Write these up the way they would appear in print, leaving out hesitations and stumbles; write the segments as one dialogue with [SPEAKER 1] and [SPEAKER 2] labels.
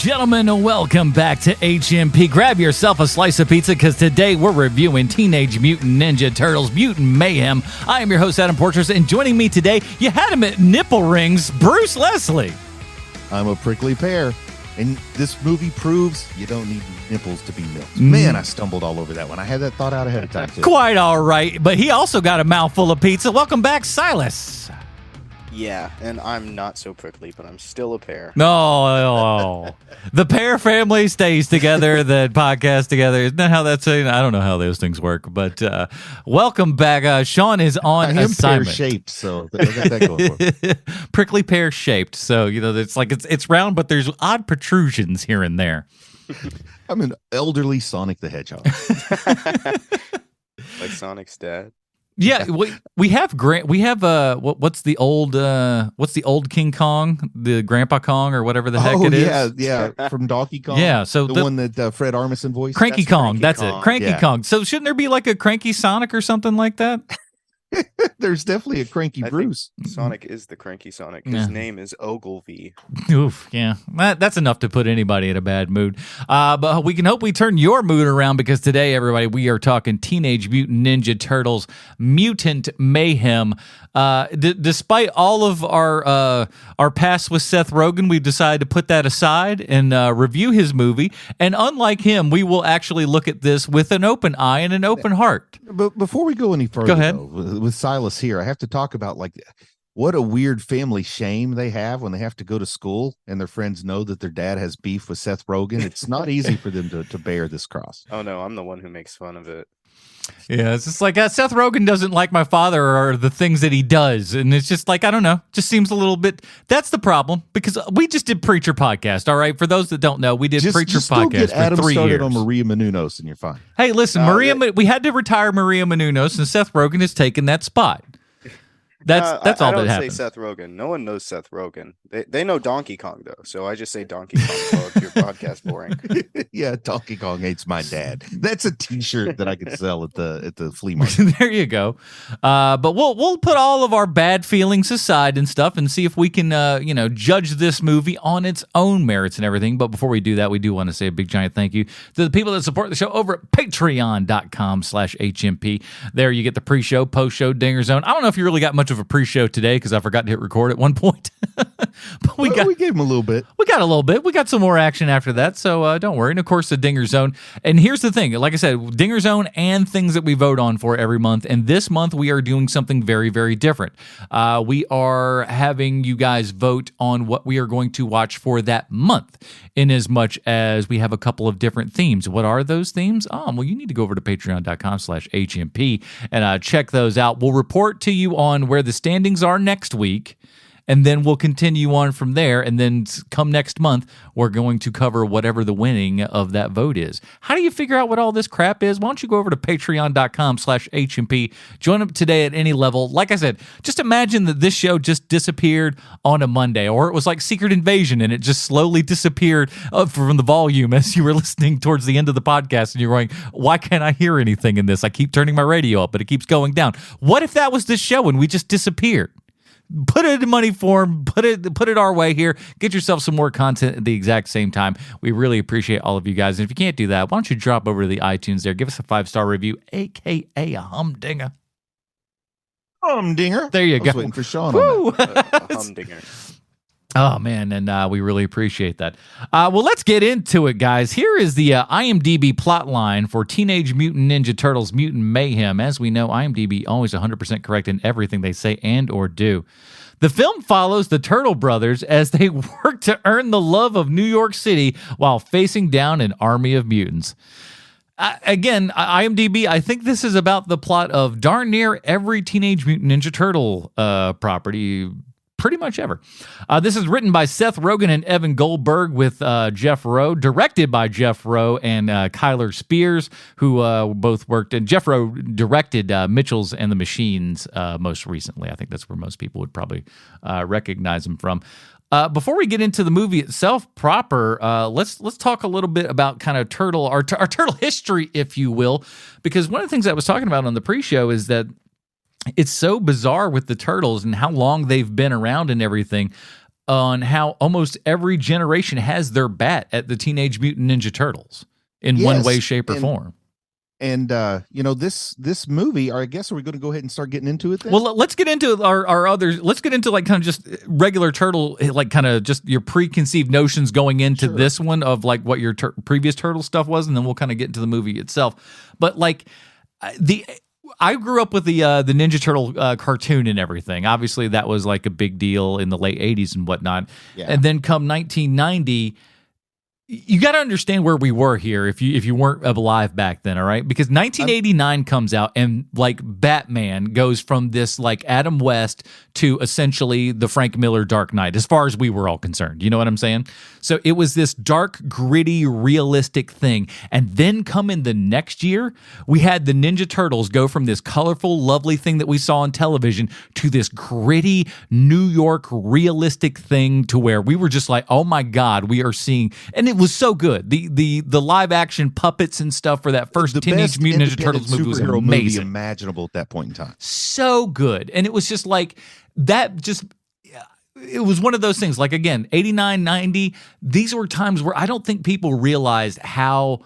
[SPEAKER 1] gentlemen, welcome back to HMP. Grab yourself a slice of pizza because today we're reviewing Teenage Mutant Ninja Turtles Mutant Mayhem. I am your host, Adam Porters, and joining me today, you had him at nipple rings, Bruce Leslie.
[SPEAKER 2] I'm a prickly pear, and this movie proves you don't need nipples to be milked. Man, I stumbled all over that one. I had that thought out ahead of time, too.
[SPEAKER 1] Quite all right, but he also got a mouthful of pizza. Welcome back, Silas.
[SPEAKER 3] Yeah, and I'm not so prickly, but I'm still a pear.
[SPEAKER 1] No, the pear family stays together, the podcast together. Isn't that how that's saying? I don't know how those things work, but welcome back. Sean is on assignment.
[SPEAKER 2] Pear-shaped, so I got that going for me.
[SPEAKER 1] Prickly pear-shaped, so, you know, it's like it's round, but there's odd protrusions here and there.
[SPEAKER 2] I'm an elderly Sonic the Hedgehog.
[SPEAKER 3] Like Sonic's dad.
[SPEAKER 1] Yeah, we have what's the old King Kong, the Grandpa Kong or whatever the heck it is.
[SPEAKER 2] Yeah, from Donkey Kong.
[SPEAKER 1] Yeah, so
[SPEAKER 2] the one that Fred Armisen voiced.
[SPEAKER 1] Cranky Kong, that's
[SPEAKER 3] Kong.
[SPEAKER 1] it. Cranky Kong. So shouldn't there be like a Cranky Sonic or something like that?
[SPEAKER 2] There's definitely a Cranky Bruce.
[SPEAKER 3] Sonic is the cranky Sonic. His name is Ogilvy.
[SPEAKER 1] Oof, yeah. That's enough to put anybody in a bad mood. But we can hope we turn your mood around because today, everybody, we are talking Teenage Mutant Ninja Turtles Mutant Mayhem. Despite all of our past with Seth Rogen, we've decided to put that aside and review his movie. And unlike him, we will actually look at this with an open eye and an open heart.
[SPEAKER 2] But before we go any further,
[SPEAKER 1] go ahead.
[SPEAKER 2] Though, with Silas here, I have to talk about what a weird family shame they have when they have to go to school and their friends know that their dad has beef with Seth Rogen. It's not easy for them to bear this cross.
[SPEAKER 3] Oh no, I'm the one who makes fun of it.
[SPEAKER 1] Yeah, it's just like Seth Rogen doesn't like my father or the things that he does. And it's just like, I don't know, just seems a little bit. That's the problem because we just did Preacher Podcast. All right. For those that don't know, we did Preacher Podcast for
[SPEAKER 2] Adam
[SPEAKER 1] 3
[SPEAKER 2] started
[SPEAKER 1] years.
[SPEAKER 2] on Maria Menounos and you're fine.
[SPEAKER 1] Hey, listen, we had to retire Maria Menounos and Seth Rogen has taken that spot. That's all that happened.
[SPEAKER 3] I don't say Seth Rogen. No one knows Seth Rogen. They know Donkey Kong though, so I just say Donkey Kong. So if your podcast boring.
[SPEAKER 2] Yeah, Donkey Kong hates my dad. That's a T-shirt that I could sell at the flea market.
[SPEAKER 1] There you go. But we'll put all of our bad feelings aside and stuff, and see if we can judge this movie on its own merits and everything. But before we do that, we do want to say a big giant thank you to the people that support the show over at Patreon.com/HMP. There you get the pre-show, post-show, Dinger Zone. I don't know if you really got much of a pre-show today because I forgot to hit record at one point. But we gave him a little bit. We got a little bit. We got some more action after that, so don't worry. And of course, the Dinger Zone. And here's the thing: like I said, Dinger Zone and things that we vote on for every month. And this month we are doing something very, very different. We are having you guys vote on what we are going to watch for that month, in as much as we have a couple of different themes. What are those themes? Well, you need to go over to Patreon.com/HMP and check those out. We'll report to you on where the standings are next week. And then we'll continue on from there. And then come next month, we're going to cover whatever the winning of that vote is. How do you figure out what all this crap is? Why don't you go over to patreon.com/HMP. Join up today at any level. Like I said, just imagine that this show just disappeared on a Monday, or it was like Secret Invasion and it just slowly disappeared from the volume as you were listening towards the end of the podcast. And you're going, why can't I hear anything in this? I keep turning my radio up, but it keeps going down. What if that was this show and we just disappeared? Put it in money form, put it our way here. Get yourself some more content at the exact same time. We really appreciate all of you guys. And if you can't do that, why don't you drop over to the iTunes there, give us a 5-star review, aka a humdinger.
[SPEAKER 2] Humdinger.
[SPEAKER 1] There you
[SPEAKER 2] I was
[SPEAKER 1] go.
[SPEAKER 2] Waiting for Sean on that.
[SPEAKER 3] A humdinger.
[SPEAKER 1] Oh, man, and we really appreciate that. Well, let's get into it, guys. Here is the IMDb plotline for Teenage Mutant Ninja Turtles Mutant Mayhem. As we know, IMDb always 100% correct in everything they say and or do. The film follows the Turtle brothers as they work to earn the love of New York City while facing down an army of mutants. Again, IMDb, I think this is about the plot of darn near every Teenage Mutant Ninja Turtle property, pretty much ever. This is written by Seth Rogen and Evan Goldberg with Jeff Rowe, directed by Jeff Rowe and Kyler Spears, who both worked. And Jeff Rowe directed Mitchells and the Machines most recently. I think that's where most people would probably recognize him from. Before we get into the movie itself proper, let's talk a little bit about kind of our turtle history, if you will, because one of the things I was talking about on the pre-show is that it's so bizarre with the Turtles and how long they've been around and everything. on how almost every generation has their bat at the Teenage Mutant Ninja Turtles in one way, shape, or form.
[SPEAKER 2] And this movie, or I guess, are we going to go ahead and start getting into it then?
[SPEAKER 1] Well, let's get into our others. Let's get into like kind of just regular turtle, like kind of just your preconceived notions going into this one of like what your previous turtle stuff was, and then we'll kind of get into the movie itself. But like I grew up with the Ninja Turtle cartoon and everything. Obviously, that was like a big deal in the late 80s and whatnot. Yeah. And then come 1990, you got to understand where we were here if you weren't alive back then, all right? Because 1989 comes out and like Batman goes from this like Adam West to essentially the Frank Miller Dark Knight, as far as we were all concerned. You know what I'm saying? So it was this dark, gritty, realistic thing. And then come in the next year, we had the Ninja Turtles go from this colorful, lovely thing that we saw on television to this gritty, New York, realistic thing to where we were just like, oh my God, we are seeing... And it was so good. The live action puppets and stuff for that first Teenage Mutant Ninja Turtles movie was amazing.
[SPEAKER 2] Movie imaginable at that point in time.
[SPEAKER 1] So good. And it was just like that. Just it was one of those things. Like again, 89, 90. These were times where I don't think people realized how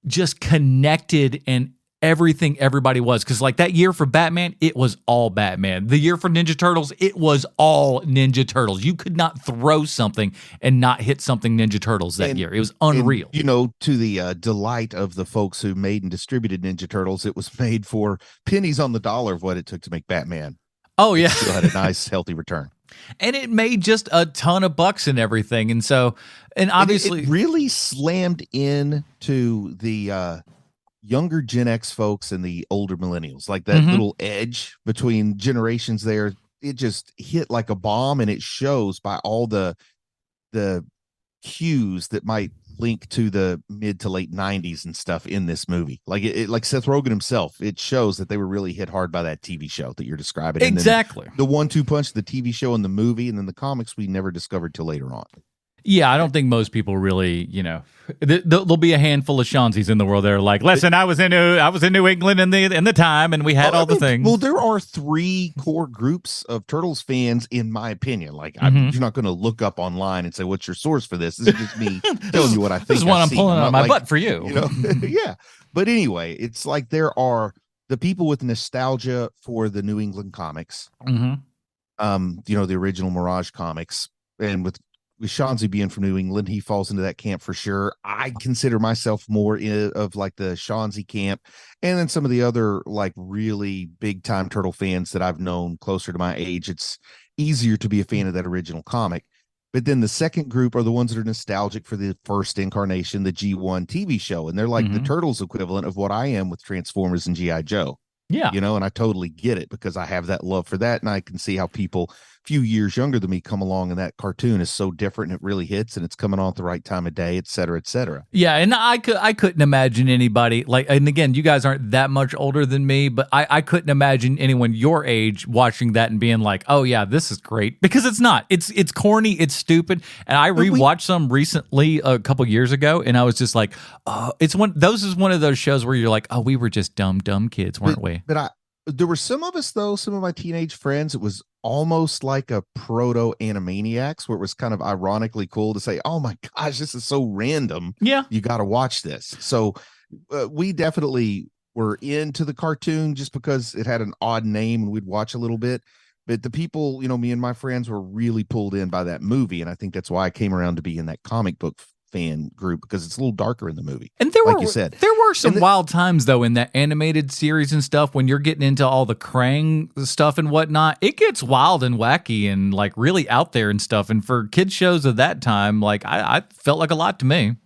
[SPEAKER 1] just connected and everything everybody was, because like that year for Batman, it was all Batman. The year for Ninja Turtles, it was all Ninja Turtles. You could not throw something and not hit something Ninja Turtles that year. It was unreal.
[SPEAKER 2] And, you know, to the delight of the folks who made and distributed Ninja Turtles, it was made for pennies on the dollar of what it took to make Batman.
[SPEAKER 1] Oh yeah,
[SPEAKER 2] it still had a nice healthy return.
[SPEAKER 1] And it made just a ton of bucks and everything. And so, and obviously
[SPEAKER 2] it really slammed into the younger Gen X folks and the older millennials, like that little edge between generations there. It just hit like a bomb, and it shows by all the cues that might link to the mid to late 90s and stuff in this movie. Like it like Seth Rogen himself, it shows that they were really hit hard by that TV show that you're describing.
[SPEAKER 1] Exactly.
[SPEAKER 2] The 1-2 punch, the TV show and the movie, and then the comics we never discovered till later on.
[SPEAKER 1] Yeah, I don't think most people really, you know, there'll be a handful of Shanzis in the world that are like, listen, I was in New England in the time, and we had all the things.
[SPEAKER 2] Well, there are 3 core groups of Turtles fans, in my opinion. Like, you're not going to look up online and say, "What's your source for this?" This is just me telling you what I think.
[SPEAKER 1] This is what I'm pulling out of my butt for you.
[SPEAKER 2] You know, yeah. But anyway, it's like there are the people with nostalgia for the New England comics. You know, the original Mirage comics, and with Shanzi being from New England, he falls into that camp for sure. I consider myself more of like the Shanzi camp, and then some of the other like really big time Turtle fans that I've known closer to my age. It's easier to be a fan of that original comic. But then the second group are the ones that are nostalgic for the first incarnation, the G1 TV show, and they're like the Turtles equivalent of what I am with Transformers and G.I. Joe.
[SPEAKER 1] Yeah,
[SPEAKER 2] you know, and I totally get it because I have that love for that, and I can see how people few years younger than me come along, and that cartoon is so different, and it really hits, and it's coming on at the right time of day, et cetera, et cetera.
[SPEAKER 1] Yeah, and I couldn't imagine anybody like, and again, you guys aren't that much older than me, but I couldn't imagine anyone your age watching that and being like, oh yeah, this is great, because it's not. It's corny, it's stupid, and I rewatched some recently a couple years ago, and I was just like, oh, it's one of those shows where you're like, oh, we were just dumb kids, weren't we?
[SPEAKER 2] But there were some of us, though, some of my teenage friends, it was almost like a proto Animaniacs, where it was kind of ironically cool to say, oh my gosh, this is so random.
[SPEAKER 1] Yeah.
[SPEAKER 2] You got to watch this. So we definitely were into the cartoon just because it had an odd name and we'd watch a little bit. But the people, you know, me and my friends were really pulled in by that movie. And I think that's why I came around to be in that comic book fan group, because it's a little darker in the movie.
[SPEAKER 1] And like you said, there were some wild times though in that animated series and stuff when you're getting into all the Krang stuff and whatnot. It gets wild and wacky and like really out there and stuff. And for kids shows of that time, like I felt like a lot to me.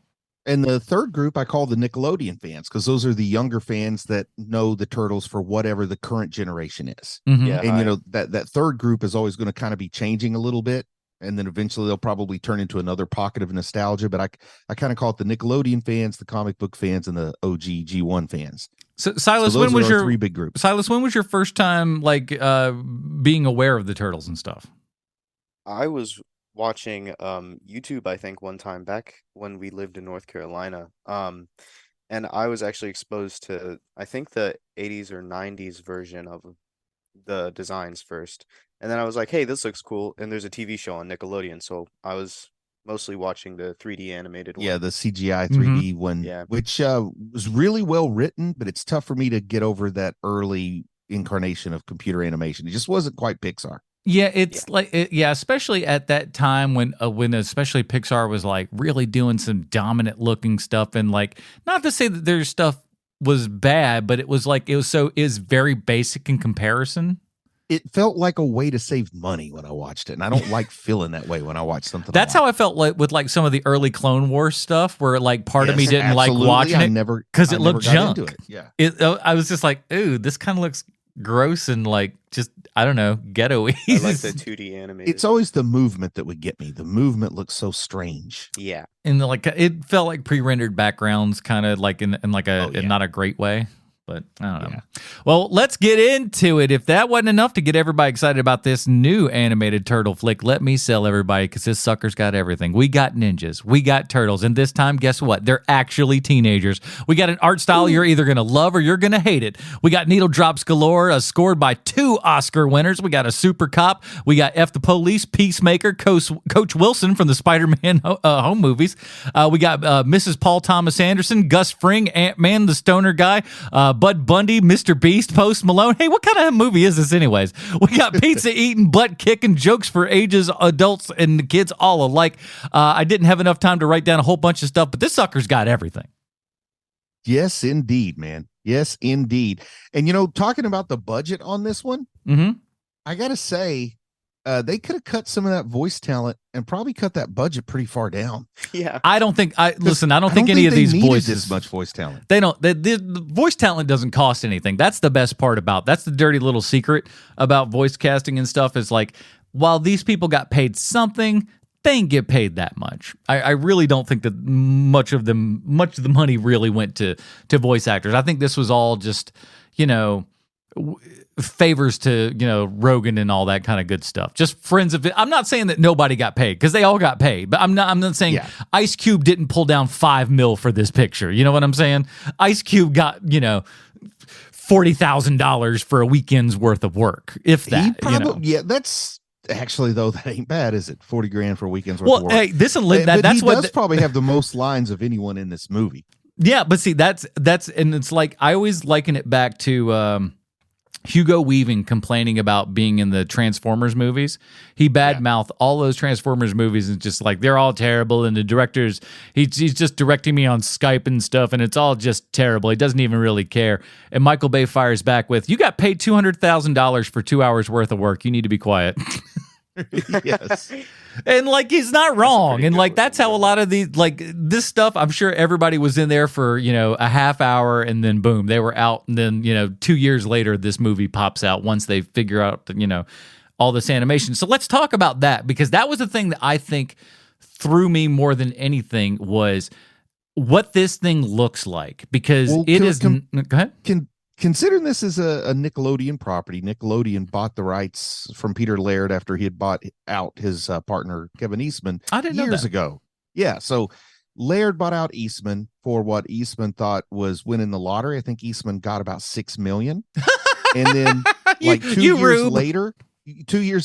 [SPEAKER 2] And the third group I call the Nickelodeon fans, because those are the younger fans that know the Turtles for whatever the current generation is.
[SPEAKER 3] Yeah,
[SPEAKER 2] and you know that third group is always going to kind of be changing a little bit. And then eventually they'll probably turn into another pocket of nostalgia. But I kind of call it the Nickelodeon fans, the comic book fans, and the OG G1 fans.
[SPEAKER 1] So Silas, when was your
[SPEAKER 2] 3 big groups?
[SPEAKER 1] Silas, when was your first time like being aware of the Turtles and stuff?
[SPEAKER 3] I was watching YouTube, I think, one time back when we lived in North Carolina. And I was actually exposed to, I think, the 80s or 90s version of the designs first, and then I was like, hey, this looks cool, and there's a TV show on Nickelodeon, so I was mostly watching the 3D animated one.
[SPEAKER 2] Yeah, the CGI 3D one, which was really well written, but it's tough for me to get over that early incarnation of computer animation. It just wasn't quite Pixar.
[SPEAKER 1] Yeah, it's especially at that time when especially Pixar was like really doing some dominant looking stuff, and like, not to say that their stuff was bad, but it was very basic in comparison.
[SPEAKER 2] It felt like a way to save money when I watched it, and I don't like feeling that way when I watch something.
[SPEAKER 1] That's how I felt like with like some of the early Clone Wars stuff, where like part of me didn't like watching it because it looked junk. I was just like, ooh, this kind of looks gross and like just, I don't know, ghetto-y.
[SPEAKER 3] I like the 2D animated.
[SPEAKER 2] It's always the movement that would get me. The movement looks so strange.
[SPEAKER 3] Yeah,
[SPEAKER 1] and like it felt like pre-rendered backgrounds, kind of like in like in not a great way. But I don't know. Yeah. Well, let's get into it. If that wasn't enough to get everybody excited about this new animated turtle flick, let me sell everybody, because this sucker's got everything. We got ninjas. We got turtles. And this time, guess what? They're actually teenagers. We got an art style you're either going to love or you're going to hate it. We got needle drops galore, scored by 2 Oscar winners. We got a super cop. We got F the Police, Peacemaker, Coach Wilson from the Spider-Man home movies. We got Mrs. Paul Thomas Anderson, Gus Fring, Ant-Man, the stoner guy, Bud Bundy, Mr. Beast, Post Malone. Hey, what kind of movie is this anyways? We got pizza eating, butt kicking, jokes for ages, adults and kids all alike. I didn't have enough time to write down a whole bunch of stuff, but this sucker's got everything.
[SPEAKER 2] Yes, indeed, man. Yes, indeed. And, talking about the budget on this one, I got to say, they could have cut some of that voice talent and probably cut that budget pretty far down.
[SPEAKER 3] Yeah,
[SPEAKER 1] I don't think any of these voices
[SPEAKER 2] this much voice talent.
[SPEAKER 1] They don't. The voice talent doesn't cost anything. That's the best part about. That's the dirty little secret about voice casting and stuff. Is like, while these people got paid something, they didn't get paid that much. I really don't think that much of the money really went to voice actors. I think this was all just, favors to Rogan and all that kind of good stuff. Just friends of it. I'm not saying that nobody got paid, because they all got paid, but I'm not saying Ice Cube didn't pull down $5 million for this picture. You know what I'm saying? Ice Cube got $40,000 for a weekend's worth of work, if that.
[SPEAKER 2] Yeah, that's actually, though, that ain't bad, is it? 40 grand for a weekend's worth of work.
[SPEAKER 1] Hey, that's
[SPEAKER 2] he does probably have the most lines of anyone in this movie.
[SPEAKER 1] Yeah, but see, that's and it's like, I always liken it back to Hugo Weaving complaining about being in the Transformers movies. He badmouthed all those Transformers movies and just like, they're all terrible, and the director's he's just directing me on Skype and stuff, and it's all just terrible. He doesn't even really care. And Michael Bay fires back with, you got paid $200,000 for 2 hours worth of work. You need to be quiet.
[SPEAKER 2] Yes.
[SPEAKER 1] And like, he's not wrong. And like, that's how a lot of these, like this stuff, I'm sure everybody was in there for, a half hour, and then boom, they were out. And then, 2 years later, this movie pops out once they figure out, all this animation. So let's talk about that, because that was the thing that I think threw me more than anything, was what this thing looks like, because go ahead.
[SPEAKER 2] Considering this is a Nickelodeon property, Nickelodeon bought the rights from Peter Laird after he had bought out his partner Kevin Eastman years ago. Yeah, so Laird bought out Eastman for what Eastman thought was winning the lottery. I think Eastman got about $6 million, and then like 2 years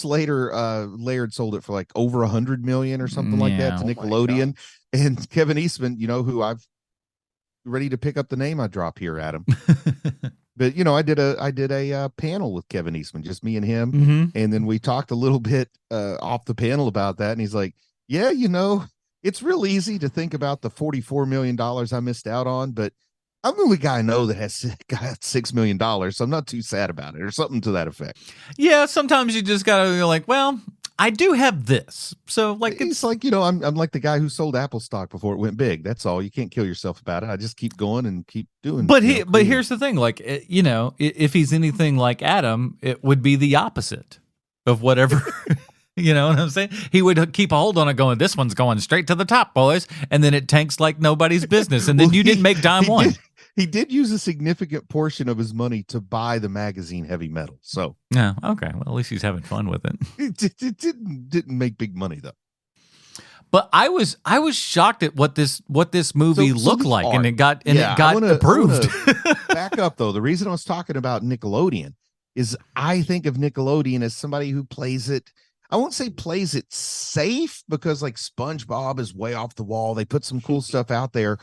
[SPEAKER 2] later, Laird sold it for like over $100 million or something like that to Nickelodeon. And Kevin Eastman, who I've ready to pick up the name I drop here, Adam. But I did a panel with Kevin Eastman, just me and him, and then we talked a little bit off the panel about that, and he's like, "Yeah, it's real easy to think about the $44 million I missed out on, but I'm the only guy I know that has got $6 million, so I'm not too sad about it," or something to that effect.
[SPEAKER 1] Yeah, sometimes you just gotta be like, well, I do have this. So like,
[SPEAKER 2] it's like, I'm like the guy who sold Apple stock before it went big. That's all. You can't kill yourself about it. I just keep going and keep doing.
[SPEAKER 1] But but here's the thing, like, if he's anything like Adam, it would be the opposite of whatever. You know what I'm saying? He would keep a hold on it, going, this one's going straight to the top, boys. And then it tanks like nobody's business. And then you didn't make dime one.
[SPEAKER 2] He did use a significant portion of his money to buy the magazine Heavy Metal. So
[SPEAKER 1] yeah, okay. Well, at least he's having fun with it.
[SPEAKER 2] It didn't make big money though.
[SPEAKER 1] But I was shocked at what this movie looked like, and it got approved.
[SPEAKER 2] Back up though. The reason I was talking about Nickelodeon is I think of Nickelodeon as somebody who plays it. I won't say plays it safe, because like SpongeBob is way off the wall. They put some cool stuff out there,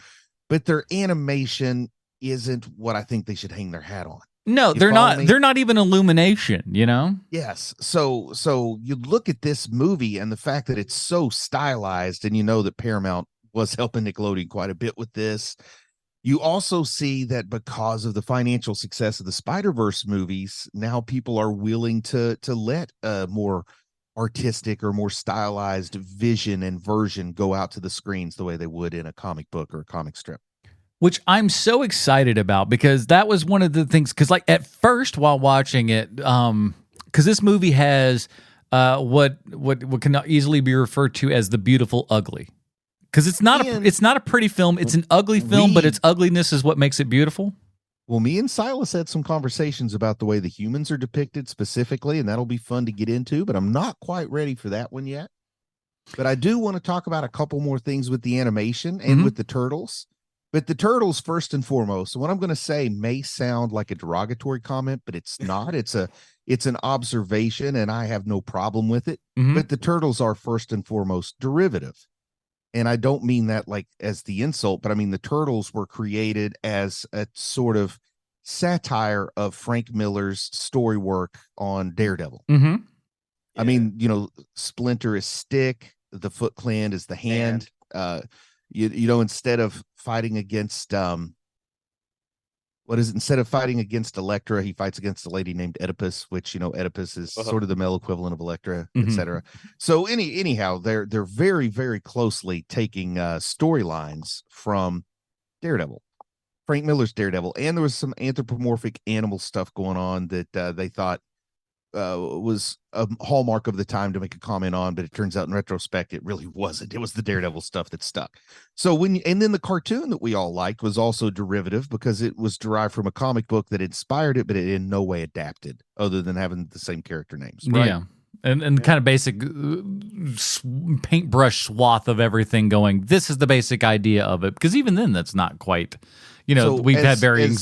[SPEAKER 2] but their animation isn't what I think they should hang their hat on.
[SPEAKER 1] No, they're not. They're not even Illumination, you know?
[SPEAKER 2] Yes. So you look at this movie and the fact that it's so stylized, and you know that Paramount was helping Nickelodeon quite a bit with this. You also see that because of the financial success of the Spider-Verse movies, now people are willing to let a more artistic or more stylized vision and version go out to the screens the way they would in a comic book or a comic strip.
[SPEAKER 1] Which I'm so excited about, because that was one of the things, because like at first while watching it, because this movie has what can easily be referred to as the beautiful ugly. Because it's not a pretty film, it's an ugly film, but its ugliness is what makes it beautiful.
[SPEAKER 2] Well, me and Silas had some conversations about the way the humans are depicted specifically, and that'll be fun to get into, but I'm not quite ready for that one yet. But I do want to talk about a couple more things with the animation and with the turtles. But the turtles, first and foremost, so what I'm going to say may sound like a derogatory comment, but it's not. It's an observation, and I have no problem with it. But the turtles are first and foremost derivative. And I don't mean that like as the insult, but I mean the turtles were created as a sort of satire of Frank Miller's story work on Daredevil. I mean, you know, Splinter is stick, the Foot Clan is the hand. You know, instead of fighting against instead of fighting against Elektra, he fights against a lady named Oedipus, which, you know, Oedipus is sort of the male equivalent of Elektra, etc. So anyhow, they're very, very closely taking storylines from Daredevil, Frank Miller's Daredevil, and there was some anthropomorphic animal stuff going on that they thought was a hallmark of the time to make a comment on, but it turns out in retrospect it really wasn't. It was the Daredevil stuff that stuck. So and then the cartoon that we all liked was also derivative, because it was derived from a comic book that inspired it, but it in no way adapted, other than having the same character names. Right?
[SPEAKER 1] Yeah. And kind of basic paintbrush swath of everything going, this is the basic idea of it. Because even then, that's not quite, you know, so we've had varying,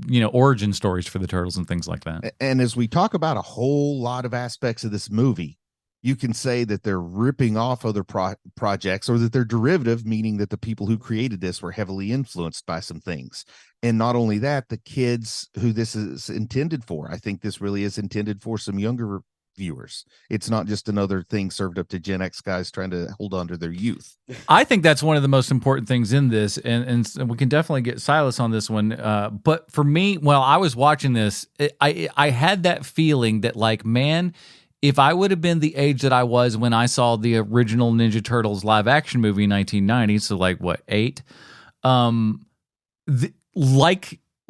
[SPEAKER 1] you know, origin stories for the turtles and things like that.
[SPEAKER 2] And as we talk about a whole lot of aspects of this movie, you can say that they're ripping off other projects, or that they're derivative, meaning that the people who created this were heavily influenced by some things. And not only that, the kids who this is intended for, I think this really is intended for some younger viewers. It's not just another thing served up to Gen X guys trying to hold on to their youth.
[SPEAKER 1] I think that's one of the most important things in this, and we can definitely get Silas on this one. But for me, while I was watching this, I had that feeling that, like, man, if I would have been the age that I was when I saw the original Ninja Turtles live action movie in 1990, so like what, 8?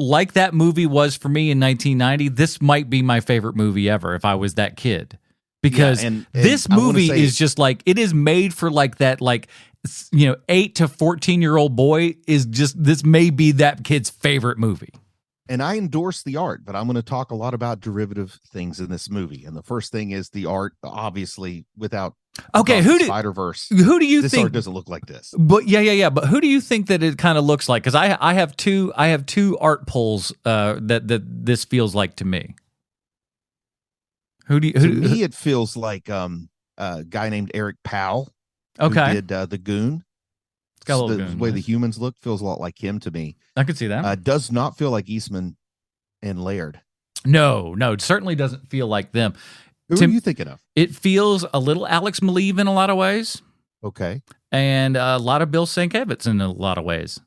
[SPEAKER 1] Like that movie was for me in 1990, this might be my favorite movie ever if I was that kid. Because and this movie is just like, it is made for like that, like, you know, 8 to 14-year-old boy is just, this may be that kid's favorite movie.
[SPEAKER 2] And I endorse the art, but I'm going to talk a lot about derivative things in this movie. And the first thing is the art, obviously, without Spider-Verse.
[SPEAKER 1] Who do you
[SPEAKER 2] this
[SPEAKER 1] think
[SPEAKER 2] art doesn't look like this?
[SPEAKER 1] But yeah. But who do you think that it kind of looks like? Because I have two art polls that this feels like to me.
[SPEAKER 2] To me, it feels like a guy named Eric Powell.
[SPEAKER 1] Okay,
[SPEAKER 2] who did the Goon. The way the humans look feels a lot like him to me.
[SPEAKER 1] I could see that.
[SPEAKER 2] Does not feel like Eastman and Laird.
[SPEAKER 1] No, it certainly doesn't feel like them.
[SPEAKER 2] Who are you thinking of?
[SPEAKER 1] It feels a little Alex Maleev in a lot of ways.
[SPEAKER 2] Okay.
[SPEAKER 1] And a lot of Bill Sienkiewicz in a lot of ways.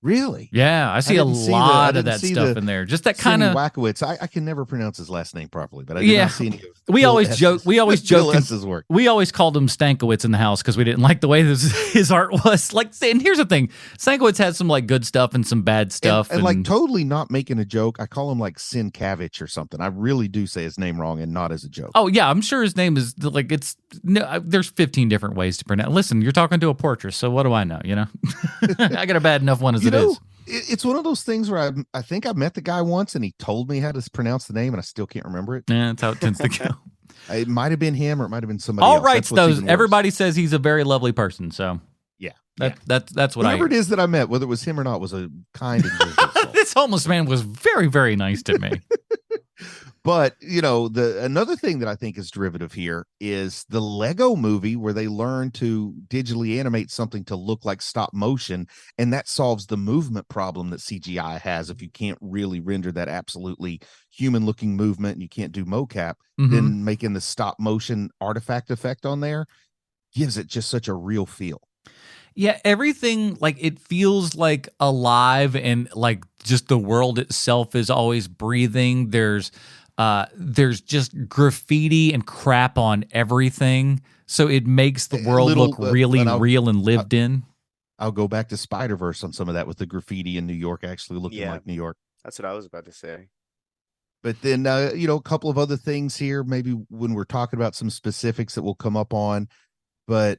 [SPEAKER 2] Really?
[SPEAKER 1] Yeah, I see a lot of that stuff in there. Just that kind of
[SPEAKER 2] Wackowitz. I can never pronounce his last name properly, but I did not see any of
[SPEAKER 1] we always joke.
[SPEAKER 2] S's work.
[SPEAKER 1] We always called him Stankiewicz in the house because we didn't like the way his art was. Like, and here's the thing: Stankiewicz has some like good stuff and some bad stuff,
[SPEAKER 2] and like totally not making a joke. I call him like Sienkiewicz or something. I really do say his name wrong and not as a joke.
[SPEAKER 1] Oh yeah, I'm sure his name is like there's 15 different ways to pronounce. Listen, you're talking to a portress, so what do I know? You know, I got a bad enough one as it is.
[SPEAKER 2] It's one of those things where I think I met the guy once and he told me how to pronounce the name and I still can't remember it.
[SPEAKER 1] Yeah, that's how it tends to go.
[SPEAKER 2] It might have been him or it might have been somebody
[SPEAKER 1] All
[SPEAKER 2] else.
[SPEAKER 1] right, those everybody says he's a very lovely person. So
[SPEAKER 2] yeah,
[SPEAKER 1] that's what
[SPEAKER 2] whoever it is that I met, whether it was him or not, was a kind and gracious soul.
[SPEAKER 1] This homeless man was very, very nice to me.
[SPEAKER 2] But another thing that I think is derivative here is the Lego movie, where they learn to digitally animate something to look like stop motion, and that solves the movement problem that CGI has. If you can't really render that absolutely human looking movement and you can't do mocap, then making the stop motion artifact effect on there gives it just such a real feel.
[SPEAKER 1] Yeah, everything, like, it feels like alive, and like just the world itself is always breathing. There's just graffiti and crap on everything, so it makes the world look really real and lived in.
[SPEAKER 2] I'll go back to Spider-Verse on some of that, with the graffiti in New York actually looking like New York.
[SPEAKER 3] That's what I was about to say.
[SPEAKER 2] But then, a couple of other things here, maybe when we're talking about some specifics that will come up on. But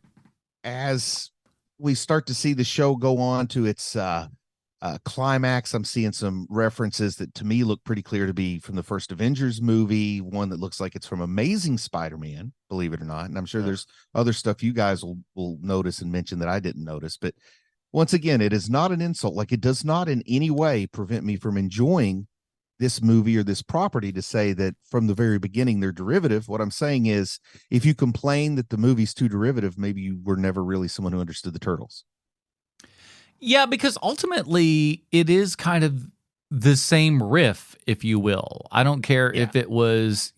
[SPEAKER 2] as we start to see the show go on to its climax, I'm seeing some references that to me look pretty clear to be from the first Avengers movie, one that looks like it's from Amazing Spider-Man, believe it or not. And I'm sure there's other stuff you guys will notice and mention that I didn't notice. But once again, it is not an insult. Like, it does not in any way prevent me from enjoying this movie or this property to say that from the very beginning they're derivative. What I'm saying is, if you complain that the movie's too derivative, maybe you were never really someone who understood the Turtles.
[SPEAKER 1] Yeah, because ultimately it is kind of the same riff, if you will. I don't care if it was,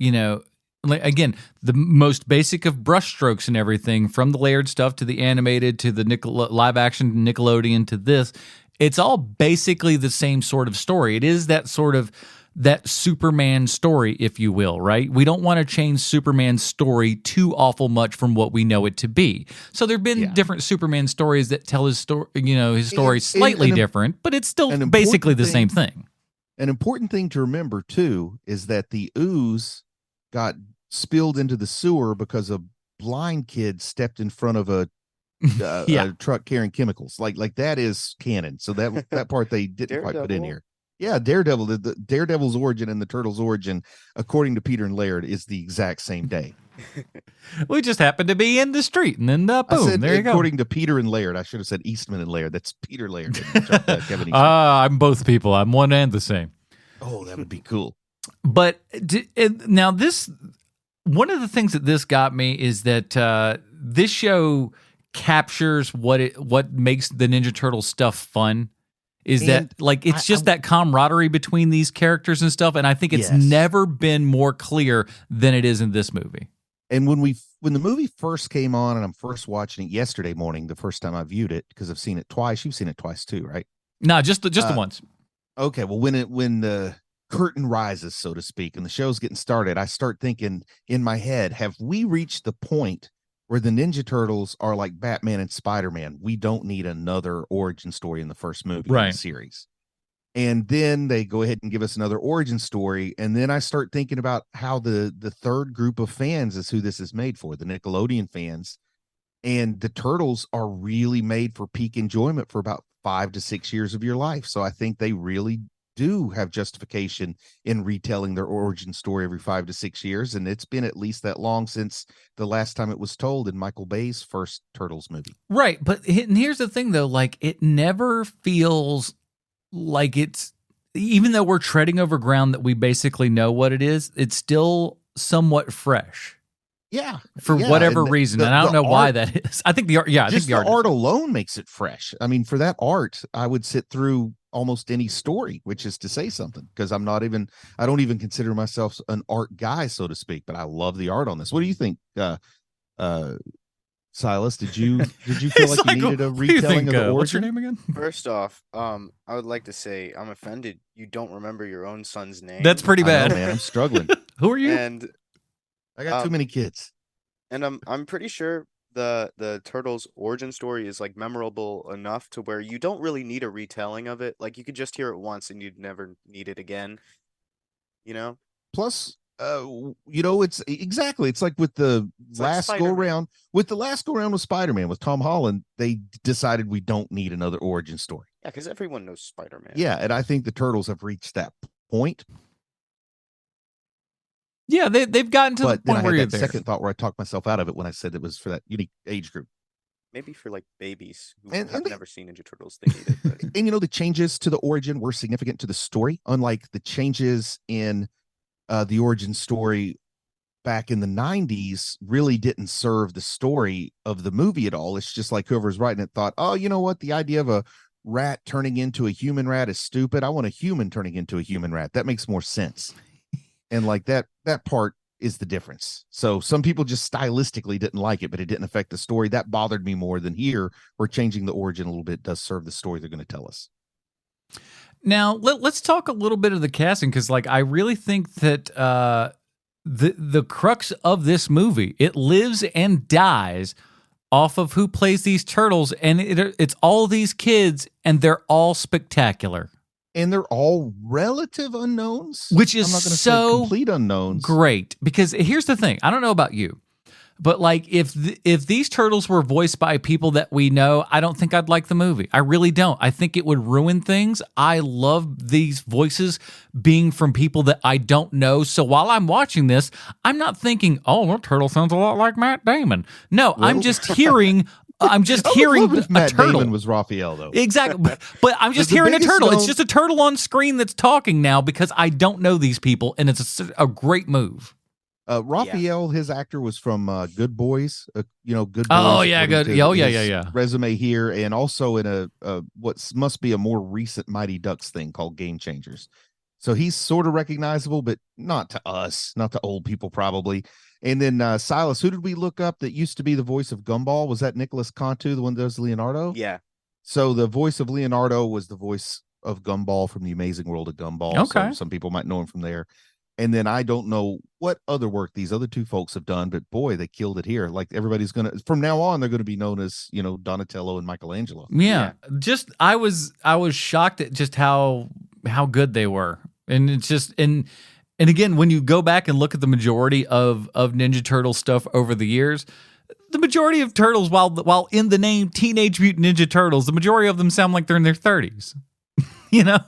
[SPEAKER 1] like, again, the most basic of brushstrokes and everything, from the layered stuff to the animated to the live action Nickelodeon to this. It's all basically the same sort of story. It is that sort of that Superman story, if you will, right? We don't want to change Superman's story too awful much from what we know it to be. So there've been different Superman stories that tell his story, his story slightly different, but it's still basically the same thing.
[SPEAKER 2] An important thing to remember too is that the ooze got spilled into the sewer because a blind kid stepped in front of a truck carrying chemicals. Like that is canon. So that part they didn't quite put in here. Yeah, Daredevil, the Daredevil's origin and the Turtles' origin, according to Peter and Laird, is the exact same day.
[SPEAKER 1] We just happened to be in the street, and then boom, there you go.
[SPEAKER 2] According to Peter and Laird, I should have said Eastman and Laird. That's Peter Laird. Kevin Eastman.
[SPEAKER 1] I'm both people. I'm one and the same.
[SPEAKER 2] Oh, that would be cool.
[SPEAKER 1] But now one of the things that this got me is that this show captures what makes the Ninja Turtle stuff fun. Is that like it's just that camaraderie between these characters and stuff, and I think it's never been more clear than it is in this movie.
[SPEAKER 2] And when the movie first came on, and I'm first watching it yesterday morning, the first time I viewed it, because I've seen it twice. You've seen it twice too, right?
[SPEAKER 1] No, just the once.
[SPEAKER 2] Okay, well, when the curtain rises, so to speak, and the show's getting started, I start thinking in my head, have we reached the point where the Ninja Turtles are like Batman and Spider-Man? We don't need another origin story in the first movie in the series. And then they go ahead and give us another origin story. And then I start thinking about how the third group of fans is who this is made for, the Nickelodeon fans. And the Turtles are really made for peak enjoyment for about 5 to 6 years of your life. So I think they really do have justification in retelling their origin story every 5 to 6 years, and it's been at least that long since the last time it was told in Michael Bay's first Turtles movie.
[SPEAKER 1] Right, but here's the thing though, like, it never feels like it's, even though we're treading over ground that we basically know what it is, it's still somewhat fresh.
[SPEAKER 2] Yeah,
[SPEAKER 1] for whatever reason, and I don't know why that is. I think the art, I think the
[SPEAKER 2] art alone makes it fresh. I mean, for that art, I would sit through almost any story, which is to say something, because I don't even consider myself an art guy, so to speak, but I love the art on this. What do you think, Silas? Did you feel like you needed a retelling of the origin?
[SPEAKER 1] What's your name again?
[SPEAKER 3] First off, I would like to say I'm offended you don't remember your own son's name.
[SPEAKER 1] That's pretty bad,
[SPEAKER 2] man. I'm struggling.
[SPEAKER 1] Who are you?
[SPEAKER 3] And
[SPEAKER 2] I got too many kids.
[SPEAKER 3] And I'm pretty sure the Turtles origin story is like memorable enough to where you don't really need a retelling of it. Like, you could just hear it once and you'd never need it again.
[SPEAKER 2] Plus, it's exactly, it's like with the last go around with Spider-Man with Tom Holland, they decided we don't need another origin story.
[SPEAKER 3] Yeah, because everyone knows Spider-Man.
[SPEAKER 2] Yeah, and I think the Turtles have reached that point.
[SPEAKER 1] Yeah, they've gotten to the point where you're there.
[SPEAKER 2] Second thought where I talked myself out of it when I said it was for that unique age group.
[SPEAKER 3] Maybe for like babies who have never seen Ninja Turtles, they need it. But...
[SPEAKER 2] And the changes to the origin were significant to the story, unlike the changes in the origin story back in the 90s really didn't serve the story of the movie at all. It's just like whoever's writing it thought, oh, you know what? The idea of a rat turning into a human rat is stupid. I want a human turning into a human rat. That makes more sense. And like that part is the difference. So some people just stylistically didn't like it, but it didn't affect the story. That bothered me more than here, where changing the origin a little bit does serve the story they're going to tell us.
[SPEAKER 1] Now, let's talk a little bit of the casting, because like I really think that the crux of this movie, it lives and dies off of who plays these turtles, and it's all these kids, and they're all spectacular.
[SPEAKER 2] And they're all relative unknowns,
[SPEAKER 1] which is so
[SPEAKER 2] complete unknowns.
[SPEAKER 1] Great, because here's the thing: I don't know about you, but like if these turtles were voiced by people that we know, I don't think I'd like the movie. I really don't. I think it would ruin things. I love these voices being from people that I don't know. So while I'm watching this, I'm not thinking, "Oh, that turtle sounds a lot like Matt Damon." No, well, I'm just hearing. I'm just hearing a
[SPEAKER 2] Matt
[SPEAKER 1] turtle.
[SPEAKER 2] Damon was Raphael, though.
[SPEAKER 1] Exactly. But I'm just hearing a turtle. It's just a turtle on screen that's talking now because I don't know these people, and it's a great move.
[SPEAKER 2] Raphael, his actor, was from Good Boys. Good Boys.
[SPEAKER 1] Oh, yeah, good. Oh, yeah.
[SPEAKER 2] Resume here, and also in what must be a more recent Mighty Ducks thing called Game Changers. So he's sort of recognizable, but not to us, not to old people probably. And then Silas, who did we look up that used to be the voice of Gumball? Was that Nicholas Cantu, the one that does Leonardo?
[SPEAKER 3] Yeah.
[SPEAKER 2] So the voice of Leonardo was the voice of Gumball from The Amazing World of Gumball.
[SPEAKER 1] Okay.
[SPEAKER 2] So some people might know him from there. And then I don't know what other work these other two folks have done, but boy, they killed it here. Like everybody's from now on, they're going to be known as, Donatello and Michelangelo.
[SPEAKER 1] Yeah. Just, I was shocked at just how good they were. And it's just, and again, when you go back and look at the majority of Ninja Turtle stuff over the years, the majority of turtles, while in the name Teenage Mutant Ninja Turtles, the majority of them sound like they're in their 30s.
[SPEAKER 2] Yeah.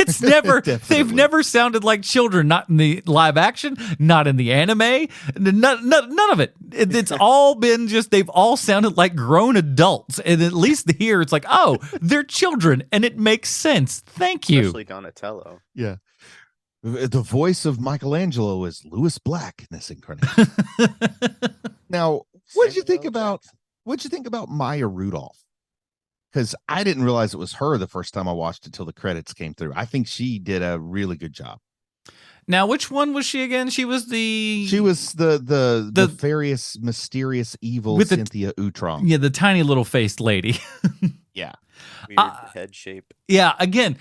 [SPEAKER 1] It's never, they've never sounded like children, not in the live action, not in the anime, none of it. It's all been just, they've all sounded like grown adults. And at least here it's like, oh, they're children, and it makes sense. Thank you.
[SPEAKER 3] Especially Donatello.
[SPEAKER 2] Yeah. The voice of Michelangelo is Louis Black in this incarnation. Now, what'd you think about Maya Rudolph? Because I didn't realize it was her the first time I watched it till the credits came through. I think she did a really good job.
[SPEAKER 1] Now, which one was she again? She was the
[SPEAKER 2] nefarious, mysterious, evil with Cynthia Utrom.
[SPEAKER 1] Yeah, the tiny little faced lady.
[SPEAKER 2] Yeah.
[SPEAKER 3] Weird head shape.
[SPEAKER 1] Yeah, again,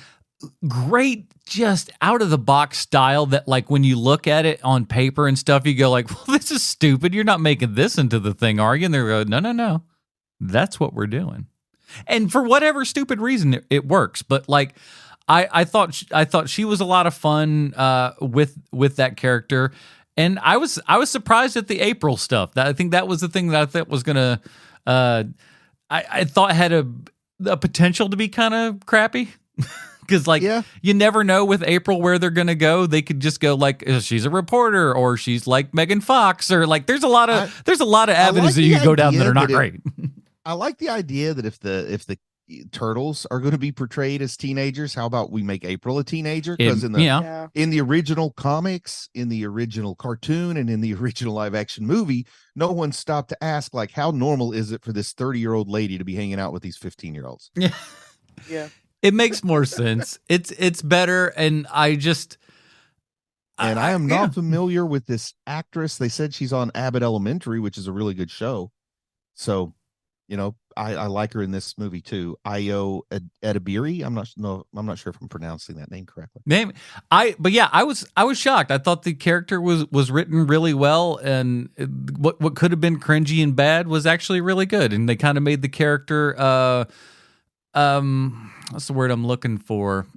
[SPEAKER 1] great, just out of the box style that like when you look at it on paper and stuff, you go like, well, this is stupid. You're not making this into the thing, are you? And they're going, no. That's what we're doing. And for whatever stupid reason, it works. But like, I thought she was a lot of fun with that character, and I was surprised at the April stuff. I think that was the thing that I thought was gonna. I thought had a potential to be kind of crappy. Because you never know with April where they're gonna go. They could just go like she's a reporter, or she's like Megan Fox, or like there's a lot of avenues that you can go down that are not great.
[SPEAKER 2] I like the idea that if the turtles are going to be portrayed as teenagers, how about we make April a teenager? Because in the original comics, in the original cartoon, and in the original live action movie, no one stopped to ask like, how normal is it for this 30-year-old lady to be hanging out with these 15-year-olds?
[SPEAKER 3] Yeah.
[SPEAKER 1] It makes more sense. It's better, and I am
[SPEAKER 2] not familiar with this actress. They said she's on Abbott Elementary, which is a really good show. So, I like her in this movie too. Ayo Edebiri. I'm not sure if I'm pronouncing that name correctly.
[SPEAKER 1] I was shocked. I thought the character was written really well, and what could have been cringy and bad was actually really good. And they kind of made the character what's the word I'm looking for?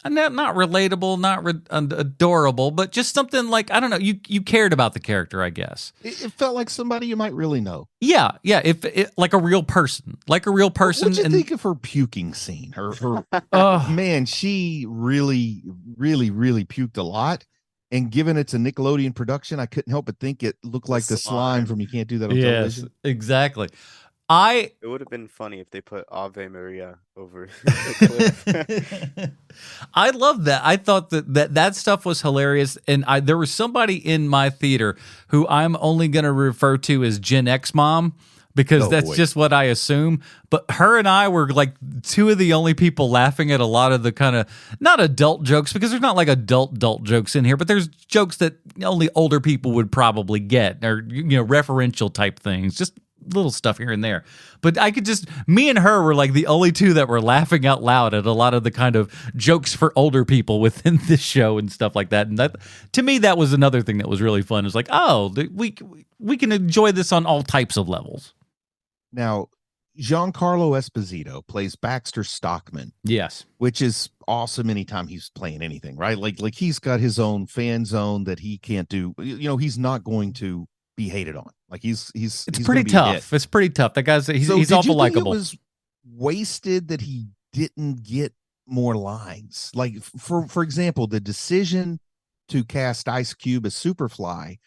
[SPEAKER 1] Not relatable, not adorable, but just something like, I don't know, you cared about the character, I guess.
[SPEAKER 2] It felt like somebody you might really know.
[SPEAKER 1] Yeah, if like a real person.
[SPEAKER 2] What'd you think of her puking scene? Her man, she really, really, really puked a lot. And given it's a Nickelodeon production, I couldn't help but think it looked like the slime from You Can't Do That on Television.
[SPEAKER 1] Yes, exactly.
[SPEAKER 3] It would have been funny if they put Ave Maria over the cliff.
[SPEAKER 1] I love that. I thought that stuff was hilarious. And there was somebody in my theater who I'm only going to refer to as Gen X mom, because that's just what I assume. But her and I were like two of the only people laughing at a lot of the kind of, not adult jokes, because there's not like adult jokes in here, but there's jokes that only older people would probably get, or, referential type things, just little stuff here and there. But me and her were like the only two that were laughing out loud at a lot of the kind of jokes for older people within this show and stuff like that. And that, to me, that was another thing that was really fun. It's like, we can enjoy this on all types of levels.
[SPEAKER 2] Now, Giancarlo Esposito plays Baxter Stockman.
[SPEAKER 1] Yes.
[SPEAKER 2] Which is awesome anytime he's playing anything, right? Like he's got his own fan zone that he can't do. He's not going to be hated on. Like it's
[SPEAKER 1] pretty tough. It's pretty tough. That guy's he's awful likable.
[SPEAKER 2] It was wasted that he didn't get more lines. Like for example, the decision to cast Ice Cube as Superfly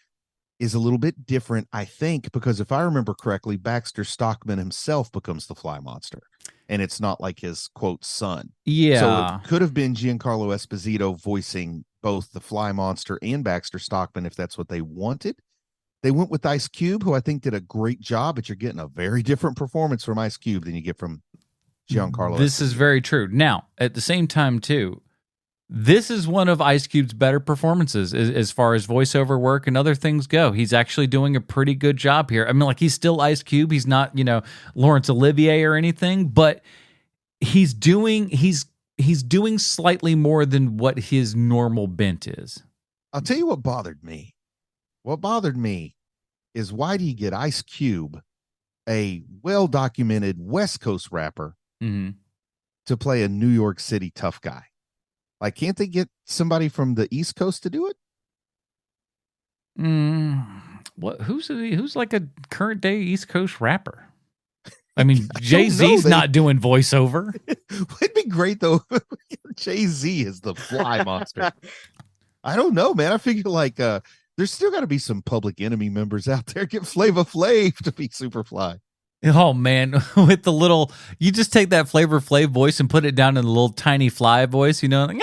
[SPEAKER 2] is a little bit different, I think, because if I remember correctly, Baxter Stockman himself becomes the Fly Monster, and it's not like his quote son.
[SPEAKER 1] Yeah.
[SPEAKER 2] So it could have been Giancarlo Esposito voicing both the Fly Monster and Baxter Stockman if that's what they wanted. They went with Ice Cube, who I think did a great job, but you're getting a very different performance from Ice Cube than you get from Giancarlo.
[SPEAKER 1] This is very true. Now, at the same time, too, this is one of Ice Cube's better performances as far as voiceover work and other things go. He's actually doing a pretty good job here. I mean, like, he's still Ice Cube. He's not, Laurence Olivier or anything, but he's doing slightly more than what his normal bent is.
[SPEAKER 2] I'll tell you what bothered me. What bothered me is, why do you get Ice Cube, a well-documented West Coast rapper, to play a New York City tough guy? Like, can't they get somebody from the East Coast to do it?
[SPEAKER 1] What? Who's like a current day East Coast rapper? I mean, Jay-Z's not doing voiceover.
[SPEAKER 2] It'd be great though. Jay-Z is the Fly Monster. I don't know, man. I figure like there's still got to be some Public Enemy members out there. Get Flavor Flav to be Superfly.
[SPEAKER 1] Oh man, with the little, you just take that Flavor Flav voice and put it down in a little tiny Fly voice, like,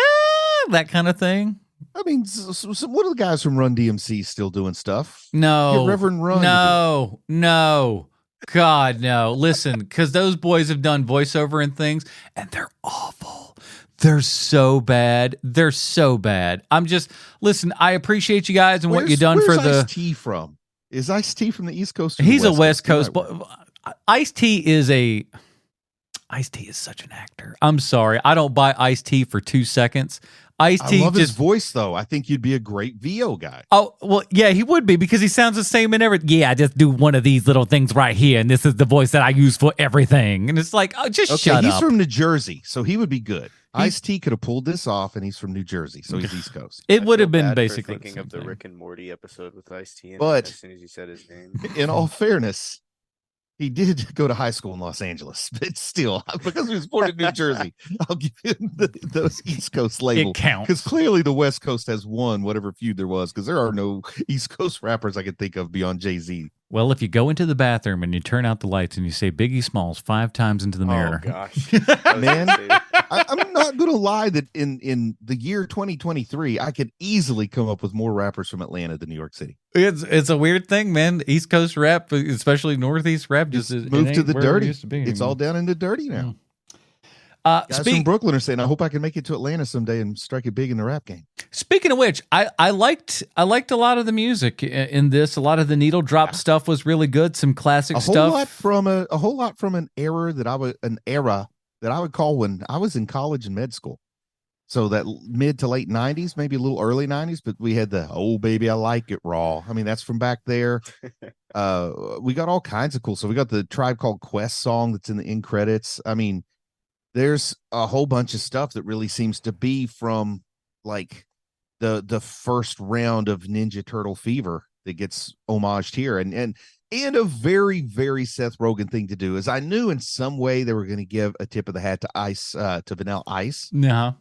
[SPEAKER 1] that kind of thing.
[SPEAKER 2] I mean, what are the guys from Run DMC still doing stuff?
[SPEAKER 1] No,
[SPEAKER 2] get Reverend Run.
[SPEAKER 1] No, God, no. Listen, because those boys have done voiceover and things, and they're awful. They're so bad. Listen, I appreciate you guys and what you've done for the
[SPEAKER 2] Ice-T from. Is Ice-T from the East Coast?
[SPEAKER 1] He's a West Coast boy. Ice-T is such an actor. I'm sorry. I don't buy Ice-T for 2 seconds. Ice-T,
[SPEAKER 2] I love his voice, though. I think you'd be a great VO guy.
[SPEAKER 1] Oh, well, yeah, he would be, because he sounds the same in everything. Yeah, I just do one of these little things right here, and this is the voice that I use for everything. And it's like, shut up.
[SPEAKER 2] He's from New Jersey, so he would be good. Ice-T could have pulled this off, and he's from New Jersey, so he's East Coast.
[SPEAKER 1] It would have been basically
[SPEAKER 3] thinking of the Rick and Morty episode with Ice-T,
[SPEAKER 2] but
[SPEAKER 3] as soon as you said his name.
[SPEAKER 2] In all fairness, he did go to high school in Los Angeles, but still, because he was born in New Jersey, I'll give him the East Coast label.
[SPEAKER 1] It counts.
[SPEAKER 2] Because clearly the West Coast has won whatever feud there was, because there are no East Coast rappers I can think of beyond Jay-Z.
[SPEAKER 1] Well, if you go into the bathroom and you turn out the lights and you say Biggie Smalls 5 times into the mirror.
[SPEAKER 3] Oh, gosh.
[SPEAKER 2] Man, I'm not going to lie that in the year 2023, I could easily come up with more rappers from Atlanta than New York City.
[SPEAKER 1] It's a weird thing, man. East Coast rap, especially Northeast rap, just
[SPEAKER 2] moved to the dirty. It's all down into dirty now. Guys from Brooklyn are saying, I hope I can make it to Atlanta someday and strike it big in the rap game.
[SPEAKER 1] Speaking of which, I liked a lot of the music in this. A lot of the needle drop stuff was really good. Some classic stuff. A
[SPEAKER 2] whole lot from an era that I would call when I was in college and med school. So that mid to late 90s, maybe a little early 90s, but we had the "Oh Baby I Like It" raw. I mean, that's from back there. We got all kinds of cool. So we got the Tribe Called Quest song that's in the end credits. I mean, there's a whole bunch of stuff that really seems to be from like the first round of Ninja Turtle fever that gets homaged here. And a very, very Seth Rogen thing to do is, I knew in some way they were going to give a tip of the hat to Vanilla Ice.
[SPEAKER 1] Yeah.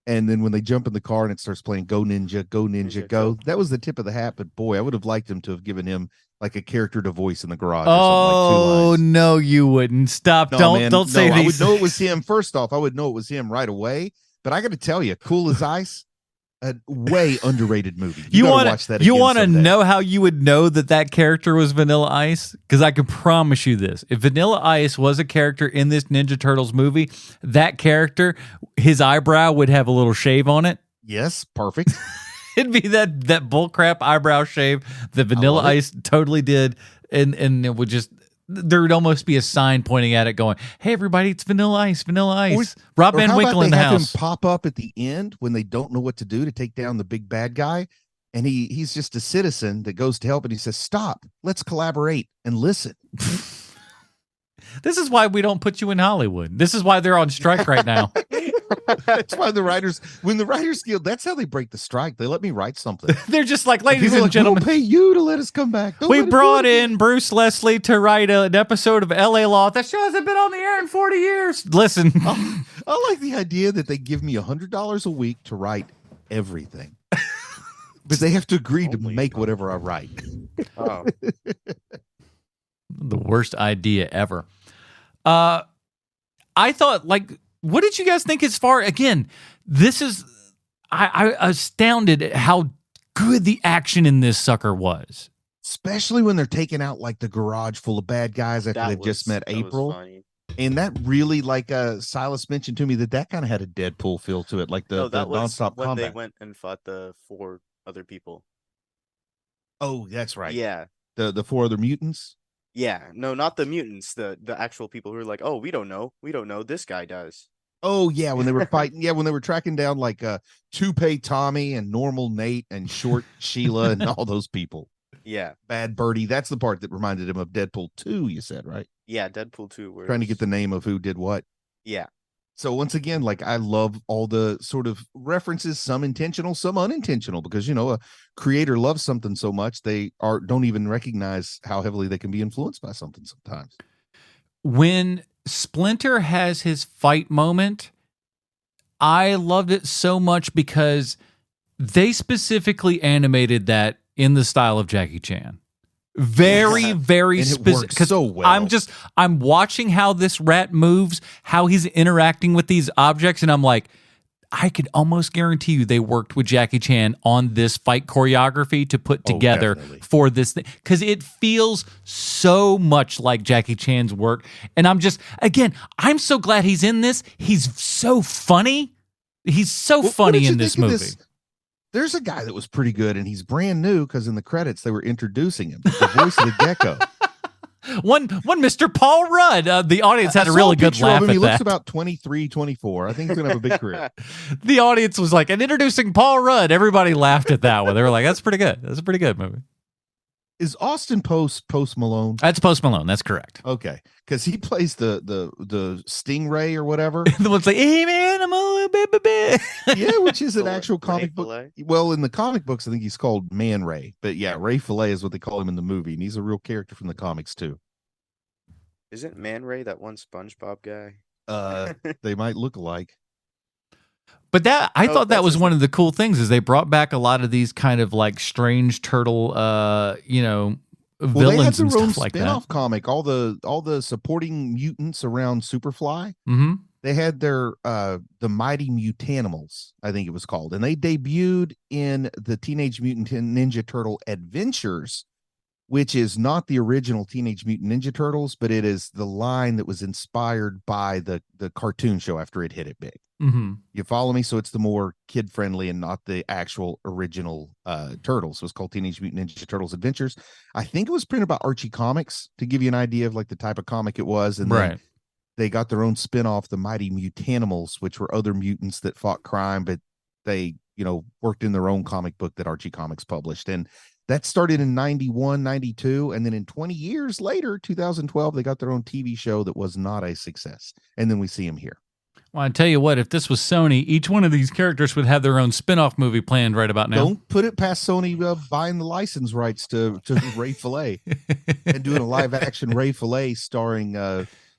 [SPEAKER 2] And then when they jump in the car and it starts playing Go Ninja, Go Ninja, Go. That was the tip of the hat. But boy, I would have liked him to have given him like a character to voice in the garage.
[SPEAKER 1] Oh,
[SPEAKER 2] like 2 lines.
[SPEAKER 1] No, you wouldn't. Stop.
[SPEAKER 2] No,
[SPEAKER 1] don't say these.
[SPEAKER 2] I would know it was him. First off, I would know it was him right away. But I got to tell you, Cool as Ice, a way underrated movie. You want to watch that.
[SPEAKER 1] You want to know how you would know that character was Vanilla Ice? Because I can promise you this: if Vanilla Ice was a character in this Ninja Turtles movie, that character, his eyebrow would have a little shave on it.
[SPEAKER 2] Yes, perfect.
[SPEAKER 1] It'd be that bullcrap eyebrow shave that Vanilla Ice totally did, and it would just. There would almost be a sign pointing at it going, hey, everybody, it's Vanilla Ice, Vanilla Ice. Rob Van Winkle in the house.
[SPEAKER 2] Him pop up at the end when they don't know what to do to take down the big bad guy. And he's just a citizen that goes to help. And he says, stop, let's collaborate and listen.
[SPEAKER 1] This is why we don't put you in Hollywood. This is why they're on strike right now.
[SPEAKER 2] That's why when the Writers Guild, that's how they break the strike. They let me write something.
[SPEAKER 1] They're just like, ladies and gentlemen,
[SPEAKER 2] we'll pay you to let us come back.
[SPEAKER 1] We brought in Bruce Leslie to write an episode of LA Law. That show hasn't been on the air in 40 years. Listen.
[SPEAKER 2] I like the idea that they give me $100 a week to write everything. But they have to agree to make whatever I write.
[SPEAKER 3] Oh.
[SPEAKER 1] The worst idea ever. I thought, what did you guys think as far, again, this is, I astounded at how good the action in this sucker was.
[SPEAKER 2] Especially when they're taking out like the garage full of bad guys after they've just met April. And that really, like Silas mentioned to me, that kind of had a Deadpool feel to it, like the nonstop
[SPEAKER 3] when
[SPEAKER 2] combat.
[SPEAKER 3] They went and fought the 4 other people.
[SPEAKER 2] Oh, that's right.
[SPEAKER 3] Yeah.
[SPEAKER 2] The 4 other mutants?
[SPEAKER 3] Yeah. No, not the mutants, the actual people who are like, oh, we don't know. This guy does.
[SPEAKER 2] Oh, yeah, when they were fighting. Yeah, when they were tracking down like Toupee Tommy and Normal Nate and Short Sheila and all those people.
[SPEAKER 3] Yeah.
[SPEAKER 2] Bad Birdie. That's the part that reminded him of Deadpool 2, you said, right?
[SPEAKER 3] Yeah, Deadpool 2.
[SPEAKER 2] Trying to get the name of who did what.
[SPEAKER 3] Yeah.
[SPEAKER 2] So once again, like I love all the sort of references, some intentional, some unintentional, because, a creator loves something so much they don't even recognize how heavily they can be influenced by something sometimes.
[SPEAKER 1] When Splinter has his fight moment, I loved it so much because they specifically animated that in the style of Jackie Chan. Very, very specific.
[SPEAKER 2] So well.
[SPEAKER 1] I'm watching how this rat moves, how he's interacting with these objects, and I'm like, I could almost guarantee you they worked with Jackie Chan on this fight choreography to put together for this thing, because it feels so much like Jackie Chan's work. And I'm so glad he's in this. He's so funny. He's so funny in this movie.
[SPEAKER 2] There's a guy that was pretty good, and he's brand new because in the credits they were introducing him, the voice of the Gecko.
[SPEAKER 1] One Mr. Paul Rudd. The audience had a really good laugh at that.
[SPEAKER 2] He looks about 23, 24. I think he's going to have a big career.
[SPEAKER 1] The audience was like, and introducing Paul Rudd. Everybody laughed at that one. They were like, that's pretty good. That's a pretty good movie.
[SPEAKER 2] Is Austin Post Malone?
[SPEAKER 1] That's Post Malone. That's correct.
[SPEAKER 2] Okay, because he plays the Stingray or whatever.
[SPEAKER 1] The one's like, hey man, I'm a baby.
[SPEAKER 2] Yeah, which is an actual comic book. Well, in the comic books, I think he's called Man Ray. But yeah, Ray Fillet is what they call him in the movie, and he's a real character from the comics too.
[SPEAKER 3] Isn't Man Ray that one SpongeBob guy?
[SPEAKER 2] They might look alike.
[SPEAKER 1] But I thought that was one of the cool things is they brought back a lot of these kind of like strange turtle, villains and stuff like that.
[SPEAKER 2] Spin-off comic, all the supporting mutants around Superfly.
[SPEAKER 1] Mm-hmm.
[SPEAKER 2] They had their the Mighty Mutanimals, I think it was called, and they debuted in the Teenage Mutant Ninja Turtle Adventures, which is not the original Teenage Mutant Ninja Turtles, but it is the line that was inspired by the cartoon show after it hit it big.
[SPEAKER 1] Mm-hmm.
[SPEAKER 2] You follow me? So it's the more kid-friendly and not the actual original Turtles. So it's called Teenage Mutant Ninja Turtles Adventures. I think it was printed by Archie Comics to give you an idea of like the type of comic it was. And then they got their own spin-off, the Mighty Mutanimals, which were other mutants that fought crime, but they, worked in their own comic book that Archie Comics published. And that started in 91, 92. And then in 20 years later, 2012, they got their own TV show that was not a success. And then we see them here.
[SPEAKER 1] Well, I tell you what, if this was Sony, each one of these characters would have their own spin-off movie planned right about now.
[SPEAKER 2] Don't put it past Sony buying the license rights to Ray Fillet and doing a live-action Ray Fillet starring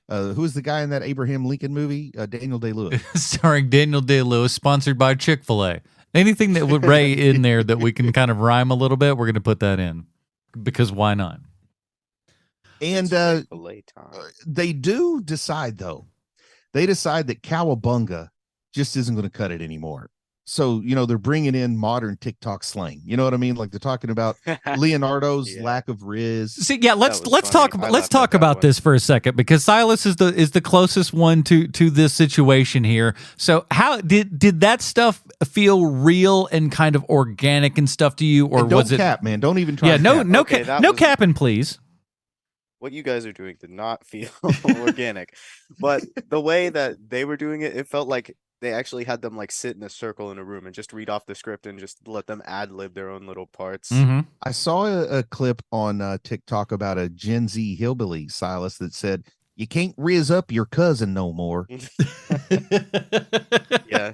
[SPEAKER 2] who is the guy in that Abraham Lincoln movie? Daniel Day-Lewis.
[SPEAKER 1] Starring Daniel Day-Lewis, sponsored by Chick-fil-A. Anything that would Ray in there that we can kind of rhyme a little bit, we're going to put that in. Because why not?
[SPEAKER 2] And they do decide, though. They decide that Cowabunga just isn't going to cut it anymore. So, they're bringing in modern TikTok slang. You know what I mean? Like they're talking about Leonardo's lack of riz.
[SPEAKER 1] See, yeah, let's talk about this for a second, because Silas is the closest one to this situation here. So, how did that stuff feel real and kind of organic and stuff to you, or was it?
[SPEAKER 2] Don't cap, man. Don't even try.
[SPEAKER 1] Yeah, no capping, please.
[SPEAKER 3] What you guys are doing did not feel organic, but the way that they were doing it, it felt like they actually had them like sit in a circle in a room and just read off the script and just let them ad-lib their own little parts.
[SPEAKER 1] Mm-hmm.
[SPEAKER 2] I saw a clip on TikTok about a Gen Z hillbilly, Silas, that said, "You can't riz up your cousin no more."
[SPEAKER 3] Yeah,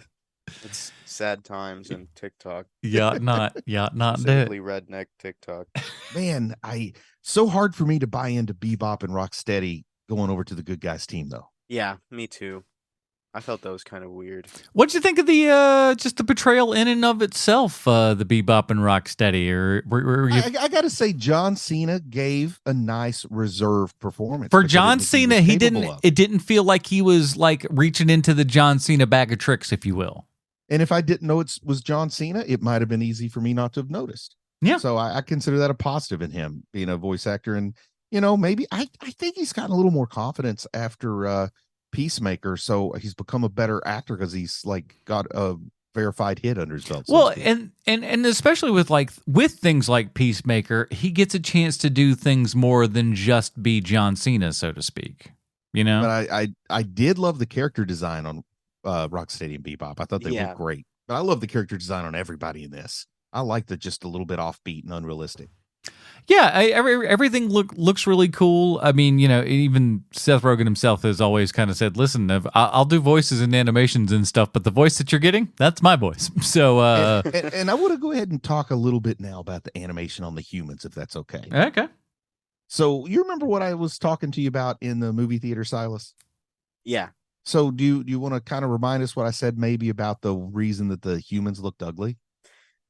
[SPEAKER 3] it's sad times in TikTok.
[SPEAKER 1] Not
[SPEAKER 3] Simply redneck TikTok.
[SPEAKER 2] Man, so hard for me to buy into Bebop and Rocksteady going over to the good guys team, though.
[SPEAKER 3] Yeah, me too. I felt that was kind of weird.
[SPEAKER 1] What'd you think of the just the portrayal in and of itself, the Bebop and Rocksteady? Or were you...
[SPEAKER 2] I got to say, John Cena gave a nice reserved performance.
[SPEAKER 1] For John Cena, it didn't feel like he was like reaching into the John Cena bag of tricks, if you will.
[SPEAKER 2] And if I didn't know it was John Cena, it might have been easy for me not to have noticed.
[SPEAKER 1] Yeah.
[SPEAKER 2] So I consider that a positive in him being a voice actor. And, maybe I think he's gotten a little more confidence after Peacemaker, so he's become a better actor because he's like got a verified hit under his belt.
[SPEAKER 1] Well, and especially with things like Peacemaker, he gets a chance to do things more than just be John Cena, so to speak.
[SPEAKER 2] But I did love the character design on Rocksteady and Bebop. I thought they were great. But I love the character design on everybody in this. I like the just a little bit offbeat and unrealistic.
[SPEAKER 1] Yeah, everything looks really cool. I mean, even Seth Rogen himself has always kind of said, "Listen, I'll do voices and animations and stuff, but the voice that you're getting, that's my voice." So,
[SPEAKER 2] and I want to go ahead and talk a little bit now about the animation on the humans, if that's okay.
[SPEAKER 1] Okay.
[SPEAKER 2] So, you remember what I was talking to you about in the movie theater, Silas?
[SPEAKER 3] Yeah.
[SPEAKER 2] So, do you want to kind of remind us what I said maybe about the reason that the humans looked ugly?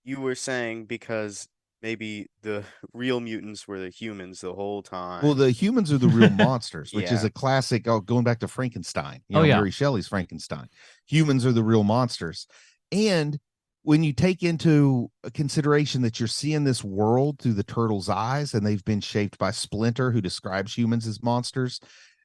[SPEAKER 3] You were saying because maybe the real mutants were the humans the whole time.
[SPEAKER 2] Well, the humans are the real monsters, which is a classic. Going back to Frankenstein, Mary Shelley's Frankenstein. Humans are the real monsters. And when you take into consideration that you're seeing this world through the turtles' eyes, and they've been shaped by Splinter, who describes humans as monsters,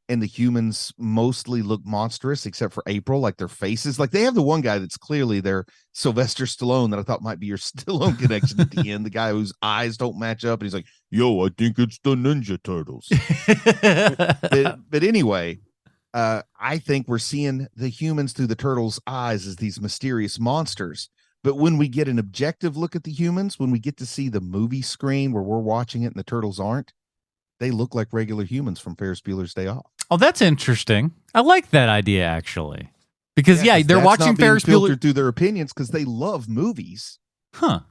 [SPEAKER 2] and the humans mostly look monstrous except for April, like their faces. Like they have the one guy that's clearly their Sylvester Stallone that I thought might be your Stallone connection at the end, the guy whose eyes don't match up. And he's like, "Yo, I think it's the Ninja Turtles." but anyway, I think we're seeing the humans through the turtles' eyes as these mysterious monsters. But when we get an objective look at the humans, when we get to see the movie screen where we're watching it and the turtles aren't, they look like regular humans from Ferris Bueller's Day Off.
[SPEAKER 1] Oh, that's interesting. I like that idea, actually. Because, they're watching Ferris Bueller
[SPEAKER 2] through their opinions because they love movies.
[SPEAKER 1] Huh.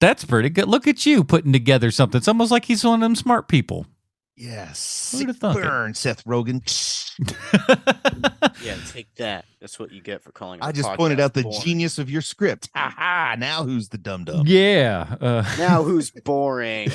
[SPEAKER 1] That's pretty good. Look at you putting together something. It's almost like he's one of them smart people.
[SPEAKER 2] Yes.
[SPEAKER 1] Burn,
[SPEAKER 2] Seth Rogen.
[SPEAKER 3] Yeah, take that. That's what you get for calling.
[SPEAKER 2] I just pointed out the genius of your script. Ha ha! Now who's the dum-dum?
[SPEAKER 1] Yeah.
[SPEAKER 3] Now who's boring?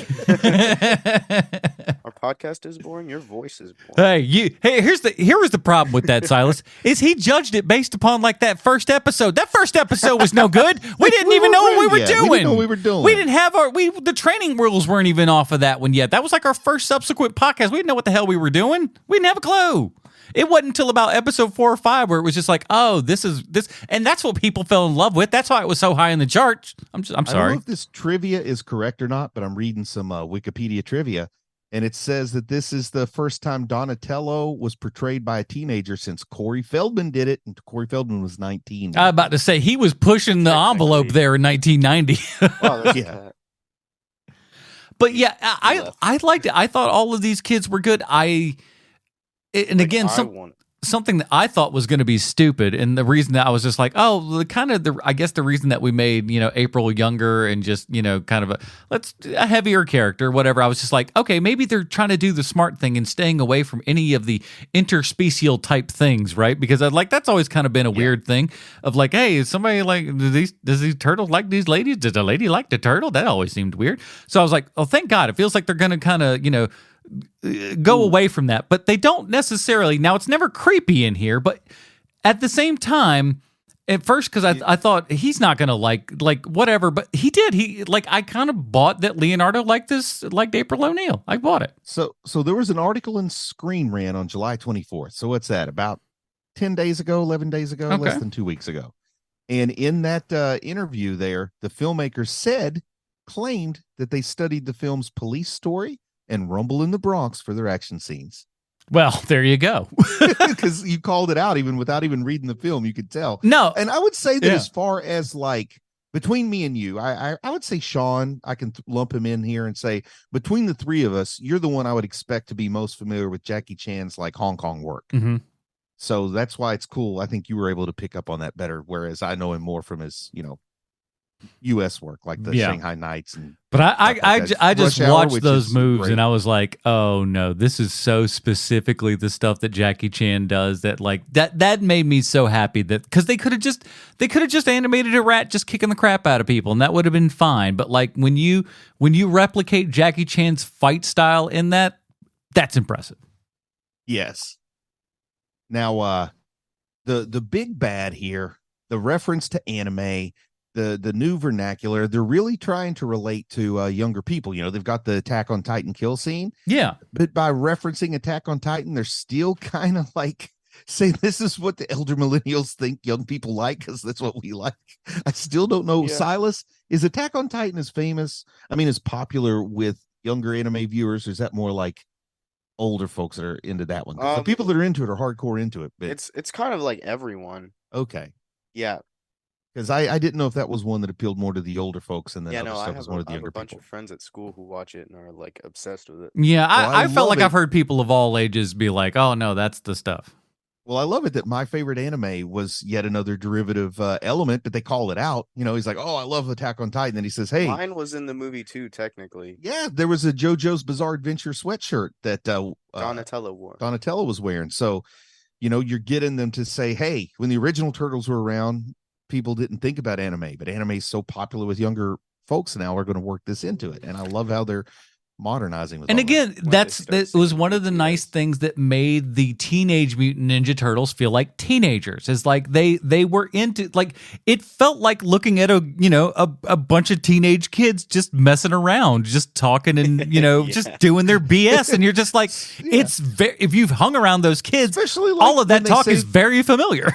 [SPEAKER 3] Our podcast is boring. Your voice is boring.
[SPEAKER 1] Here was the problem with that, Silas. Is he judged it based upon like that first episode? That first episode was no good. We didn't even know what we were doing.
[SPEAKER 2] We didn't know what we were doing.
[SPEAKER 1] We didn't have the training rules weren't even off of that one yet. That was like our first subsequent podcast. We didn't know what the hell we were doing. We didn't have a clue. It wasn't until about episode 4 or 5 where it was just like, oh, this is this, and that's what people fell in love with. That's why it was so high in the charts. I'm sorry.
[SPEAKER 2] I don't know if this trivia is correct or not, but I'm reading some Wikipedia trivia, and it says that this is the first time Donatello was portrayed by a teenager since Corey Feldman did it, and Corey Feldman was 19.
[SPEAKER 1] I was about to say he was pushing the envelope there in 1990.
[SPEAKER 3] Oh, yeah.
[SPEAKER 1] But yeah, I liked it. I thought all of these kids were good. something that I thought was going to be stupid, and the reason that I was just like, oh, I guess the reason that we made April younger and just kind of a heavier character, whatever. I was just like, okay, maybe they're trying to do the smart thing and staying away from any of the interspecial type things, right? Because that's always kind of been a weird thing of like, hey, is somebody like does these turtles like these ladies? Does a lady like the turtle? That always seemed weird. So I was like, oh, thank God, it feels like they're going to kind of go away from that, but they don't necessarily. Now it's never creepy in here, but at the same time, at first, because I thought he's not gonna like whatever, but he did. I kind of bought that Leonardo liked April O'Neil. I bought it.
[SPEAKER 2] So there was an article in Screen Rant on July 24th. So what's that? About 10 days ago, 11 days ago,
[SPEAKER 1] okay.
[SPEAKER 2] Less than 2 weeks ago. And in that interview there, the filmmaker claimed that they studied the film's police story and Rumble in the Bronx for their action scenes.
[SPEAKER 1] Well, there you go.
[SPEAKER 2] Because you called it out even without even reading the film, you could tell.
[SPEAKER 1] No.
[SPEAKER 2] And I would say that as far as like between me and you, I would say Sean, I can lump him in here and say between the three of us, you're the one I would expect to be most familiar with Jackie Chan's like Hong Kong work.
[SPEAKER 1] Mm-hmm.
[SPEAKER 2] So that's why it's cool. I think you were able to pick up on that better, whereas I know him more from his, U.S. work, like the Shanghai Nights.
[SPEAKER 1] But I just watched those moves and I was like, oh no, this is so specifically the stuff that Jackie Chan does that made me so happy that because they could have just animated a rat just kicking the crap out of people and that would have been fine. But like when you replicate Jackie Chan's fight style in that's impressive.
[SPEAKER 2] Yes. Now, the big bad here, the reference to anime. The new vernacular, they're really trying to relate to younger people. They've got the Attack on Titan kill scene.
[SPEAKER 1] Yeah.
[SPEAKER 2] But by referencing Attack on Titan, they're still kind of like saying this is what the elder millennials think young people like because that's what we like. I still don't know. Yeah. Silas, is Attack on Titan as famous? I mean, as popular with younger anime viewers? Or is that more like older folks that are into that one? The people that are into it are hardcore into it. But
[SPEAKER 3] it's kind of like everyone.
[SPEAKER 2] Okay.
[SPEAKER 3] Yeah.
[SPEAKER 2] Because I didn't know if that was one that appealed more to the older folks and then other stuff was more to the younger people.
[SPEAKER 3] I have a bunch of friends at school who watch it and are like obsessed with it.
[SPEAKER 1] Yeah, I felt like I've heard people of all ages be like, oh no, that's the stuff.
[SPEAKER 2] Well, I love it that my favorite anime was yet another derivative element, but they call it out. He's like, oh, I love Attack on Titan. Then he says, hey.
[SPEAKER 3] Mine was in the movie too, technically.
[SPEAKER 2] Yeah, there was a JoJo's Bizarre Adventure sweatshirt that
[SPEAKER 3] Donatello wore.
[SPEAKER 2] Donatello was wearing. So, you're getting them to say, hey, when the original Turtles were around, people didn't think about anime, but anime is so popular with younger folks now. We're going to work this into it, and I love how they're modernizing. With
[SPEAKER 1] and again, that was one of the nice things that made the Teenage Mutant Ninja Turtles feel like teenagers. Is like they were into like it felt like looking at a bunch of teenage kids just messing around, just talking and just doing their BS, and you're just like it's if you've hung around those kids, especially like all of that talk is very familiar.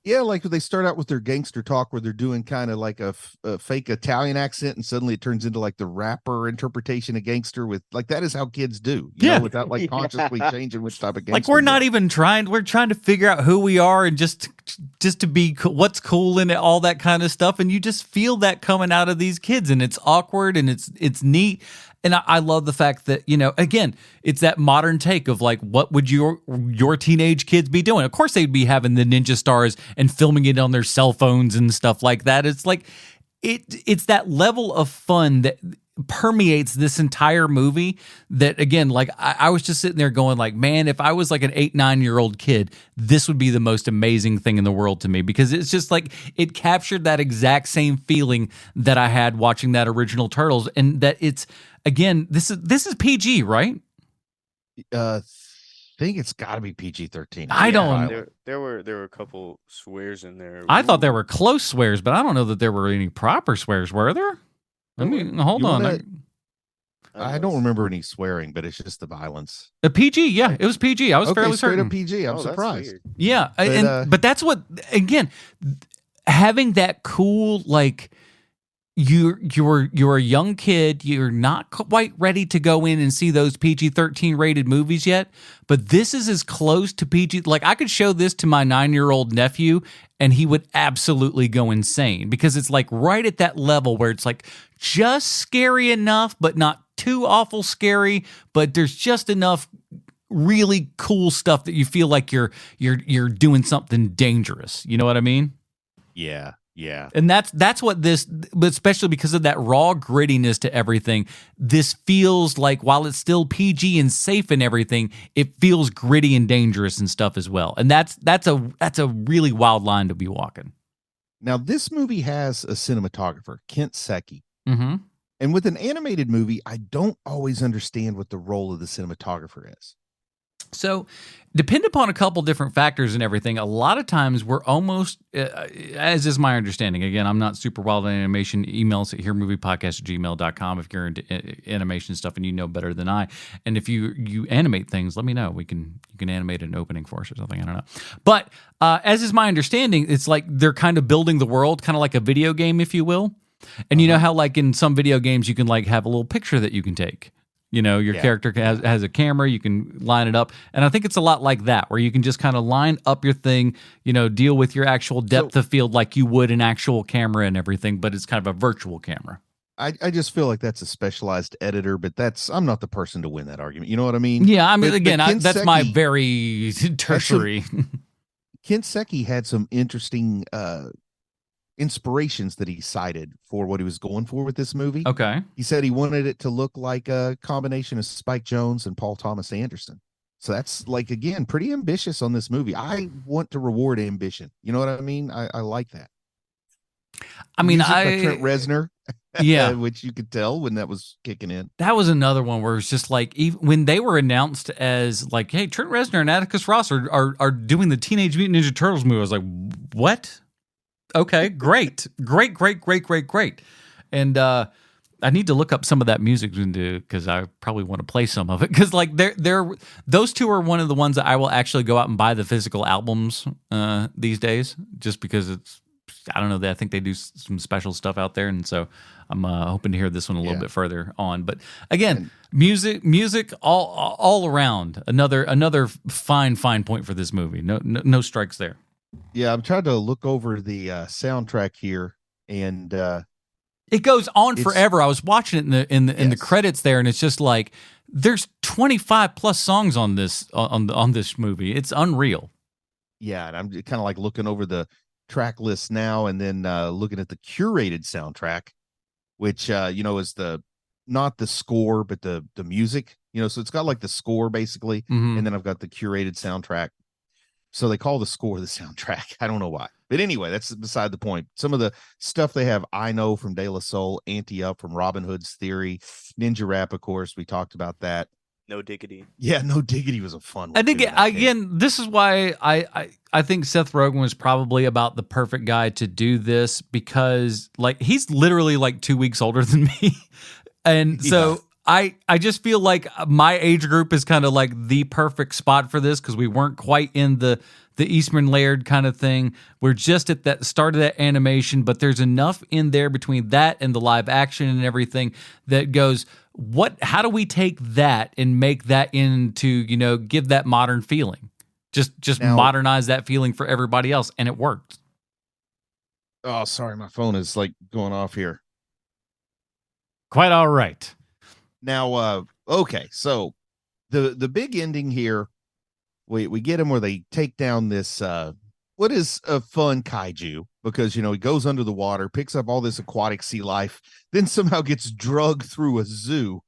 [SPEAKER 2] Yeah, like they start out with their gangster talk where they're doing kind of like a fake Italian accent, and suddenly it turns into like the rapper interpretation of gangster with like that is how kids do, without like consciously changing which type of gangster.
[SPEAKER 1] Like we're not even trying. We're trying to figure out who we are and just to be what's cool and all that kind of stuff. And you just feel that coming out of these kids, and it's awkward and it's neat. And I love the fact that, again, it's that modern take of like, what would your teenage kids be doing? Of course, they'd be having the ninja stars and filming it on their cell phones and stuff like that. It's like, it's that level of fun that permeates this entire movie that, again, like I was just sitting there going like, man, if I was like an 8-9-year-old kid, this would be the most amazing thing in the world to me, because it's just like it captured that exact same feeling that I had watching that original Turtles. And that it's, again, this is PG, right?
[SPEAKER 2] Think it's got to be PG-13.
[SPEAKER 1] I don't.
[SPEAKER 3] There were a couple swears in there.
[SPEAKER 1] I thought there were close swears, but I don't know that there were any proper swears. Were there? Let me hold on.
[SPEAKER 2] I don't remember any swearing, but it's just the violence.
[SPEAKER 1] A PG, yeah, it was PG. I was fairly certain.
[SPEAKER 2] Straight up PG. I'm surprised.
[SPEAKER 1] Yeah, but that's what, again, having that cool like. You're a young kid. You're not quite ready to go in and see those PG-13 rated movies yet, but this is as close to PG. Like I could show this to my 9-year-old nephew and he would absolutely go insane, because it's like right at that level where it's like just scary enough, but not too awful scary, but there's just enough really cool stuff that you feel like you're doing something dangerous. You know what I mean?
[SPEAKER 2] Yeah. Yeah.
[SPEAKER 1] And that's what this, but especially because of that raw grittiness to everything, this feels like, while it's still PG and safe and everything, it feels gritty and dangerous and stuff as well. And that's a really wild line to be walking.
[SPEAKER 2] Now, this movie has a cinematographer, Kent Secchi.
[SPEAKER 1] Mm-hmm.
[SPEAKER 2] And with an animated movie, I don't always understand what the role of the cinematographer is.
[SPEAKER 1] So, depend upon a couple different factors and everything. A lot of times we're almost, as is my understanding, again, I'm not super wild on animation, emails at hearmoviepodcast@gmail.com if you're into animation stuff and you know better than I. And if you animate things, let me know. You can animate an opening for us or something. I don't know. But as is my understanding, it's like they're kind of building the world, kind of like a video game, if you will. And you know how like in some video games you can like have a little picture that you can take. You know, your character has a camera, you can line it up. And I think it's a lot like that, where you can just kind of line up your thing, you know, deal with your actual depth of field like you would an actual camera and everything, but it's kind of a virtual camera.
[SPEAKER 2] I just feel like that's a specialized editor, but I'm not the person to win that argument. You know what I mean?
[SPEAKER 1] Yeah, I mean, that's my very tertiary.
[SPEAKER 2] Kent Secchi had some interesting inspirations that he cited for what he was going for with this movie.
[SPEAKER 1] Okay.
[SPEAKER 2] He said he wanted it to look like a combination of Spike Jonze and Paul Thomas Anderson. So that's, like, again, pretty ambitious on this movie. I want to reward ambition. You know what I mean? I like that.
[SPEAKER 1] I mean,
[SPEAKER 2] Trent Reznor,
[SPEAKER 1] yeah,
[SPEAKER 2] which you could tell when that was kicking in.
[SPEAKER 1] That was another one where it's just like, even when they were announced as like, hey, Trent Reznor and Atticus Ross are doing the Teenage Mutant Ninja Turtles movie, I was like, what? Okay, great. And I need to look up some of that music because I probably want to play some of it, because like those two are one of the ones that I will actually go out and buy the physical albums these days, just because it's, I don't know, I think they do some special stuff out there, and so I'm hoping to hear this one a little bit further on. But again, music all around, another fine point for this movie. No strikes there.
[SPEAKER 2] Yeah, I'm trying to look over the soundtrack here, and
[SPEAKER 1] it goes on forever. I was watching it in the credits there, and it's just like there's 25 plus songs on this on this movie. It's unreal.
[SPEAKER 2] Yeah, and I'm kind of like looking over the track list now, and then looking at the curated soundtrack, which is not the score but the music. So it's got like the score basically, and then I've got the curated soundtrack. So they call the score the soundtrack. I don't know why. But anyway, that's beside the point. Some of the stuff they have, I Know from De La Soul, Ante Up from Robin Hood's Theory, Ninja Rap, of course. We talked about that.
[SPEAKER 3] No Diggity.
[SPEAKER 2] Yeah, No Diggity was a fun one.
[SPEAKER 1] I think, again, this is why I think Seth Rogen was probably about the perfect guy to do this, because like he's literally like 2 weeks older than me. And so I just feel like my age group is kind of like the perfect spot for this, because we weren't quite in the Eastman Laird kind of thing. We're just at that start of that animation, but there's enough in there between that and the live action and everything that goes, how do we take that and make that into, give that modern feeling? Just now, modernize that feeling for everybody else, and it worked.
[SPEAKER 2] Oh, sorry, my phone is like going off here.
[SPEAKER 1] Quite all right.
[SPEAKER 2] Now, okay, so the big ending here, we get him where they take down this what is a fun kaiju, because he goes under the water, picks up all this aquatic sea life, then somehow gets drugged through a zoo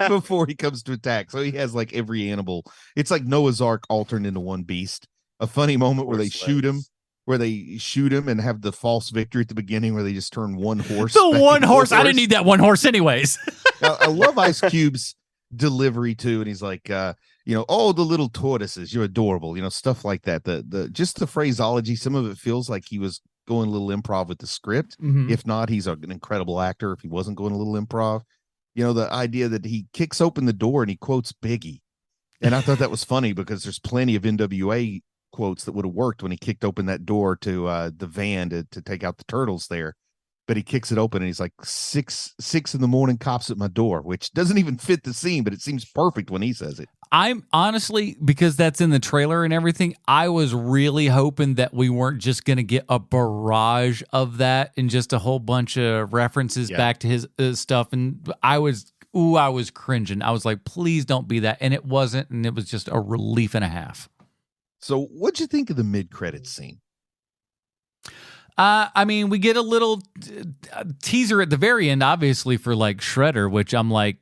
[SPEAKER 2] before he comes to attack. So he has like every animal. It's like Noah's Ark all turned into one beast. A funny moment where they shoot him and have the false victory at the beginning where they just turn one horse.
[SPEAKER 1] The one horse. I didn't need that one horse anyways.
[SPEAKER 2] I love Ice Cube's delivery too, and he's like, oh, the little tortoises, you're adorable, stuff like that. The just the phraseology, some of it feels like he was going a little improv with the script. If not, he's an incredible actor. If he wasn't going a little improv, the idea that he kicks open the door and he quotes Biggie, and I thought that was funny because there's plenty of NWA quotes that would have worked when he kicked open that door to the van to take out the turtles there. But he kicks it open and he's like, 6 a.m, cops at my door, which doesn't even fit the scene, but it seems perfect when he says it.
[SPEAKER 1] I'm honestly, because that's in the trailer and everything, I was really hoping that we weren't just going to get a barrage of that and just a whole bunch of references back to his stuff. And I was I was cringing. I was like, please don't be that. And it wasn't, and it was just a relief and a half.
[SPEAKER 2] So what'd you think of the mid-credits scene?
[SPEAKER 1] I mean, we get a little teaser at the very end, obviously, for like Shredder, which I'm like,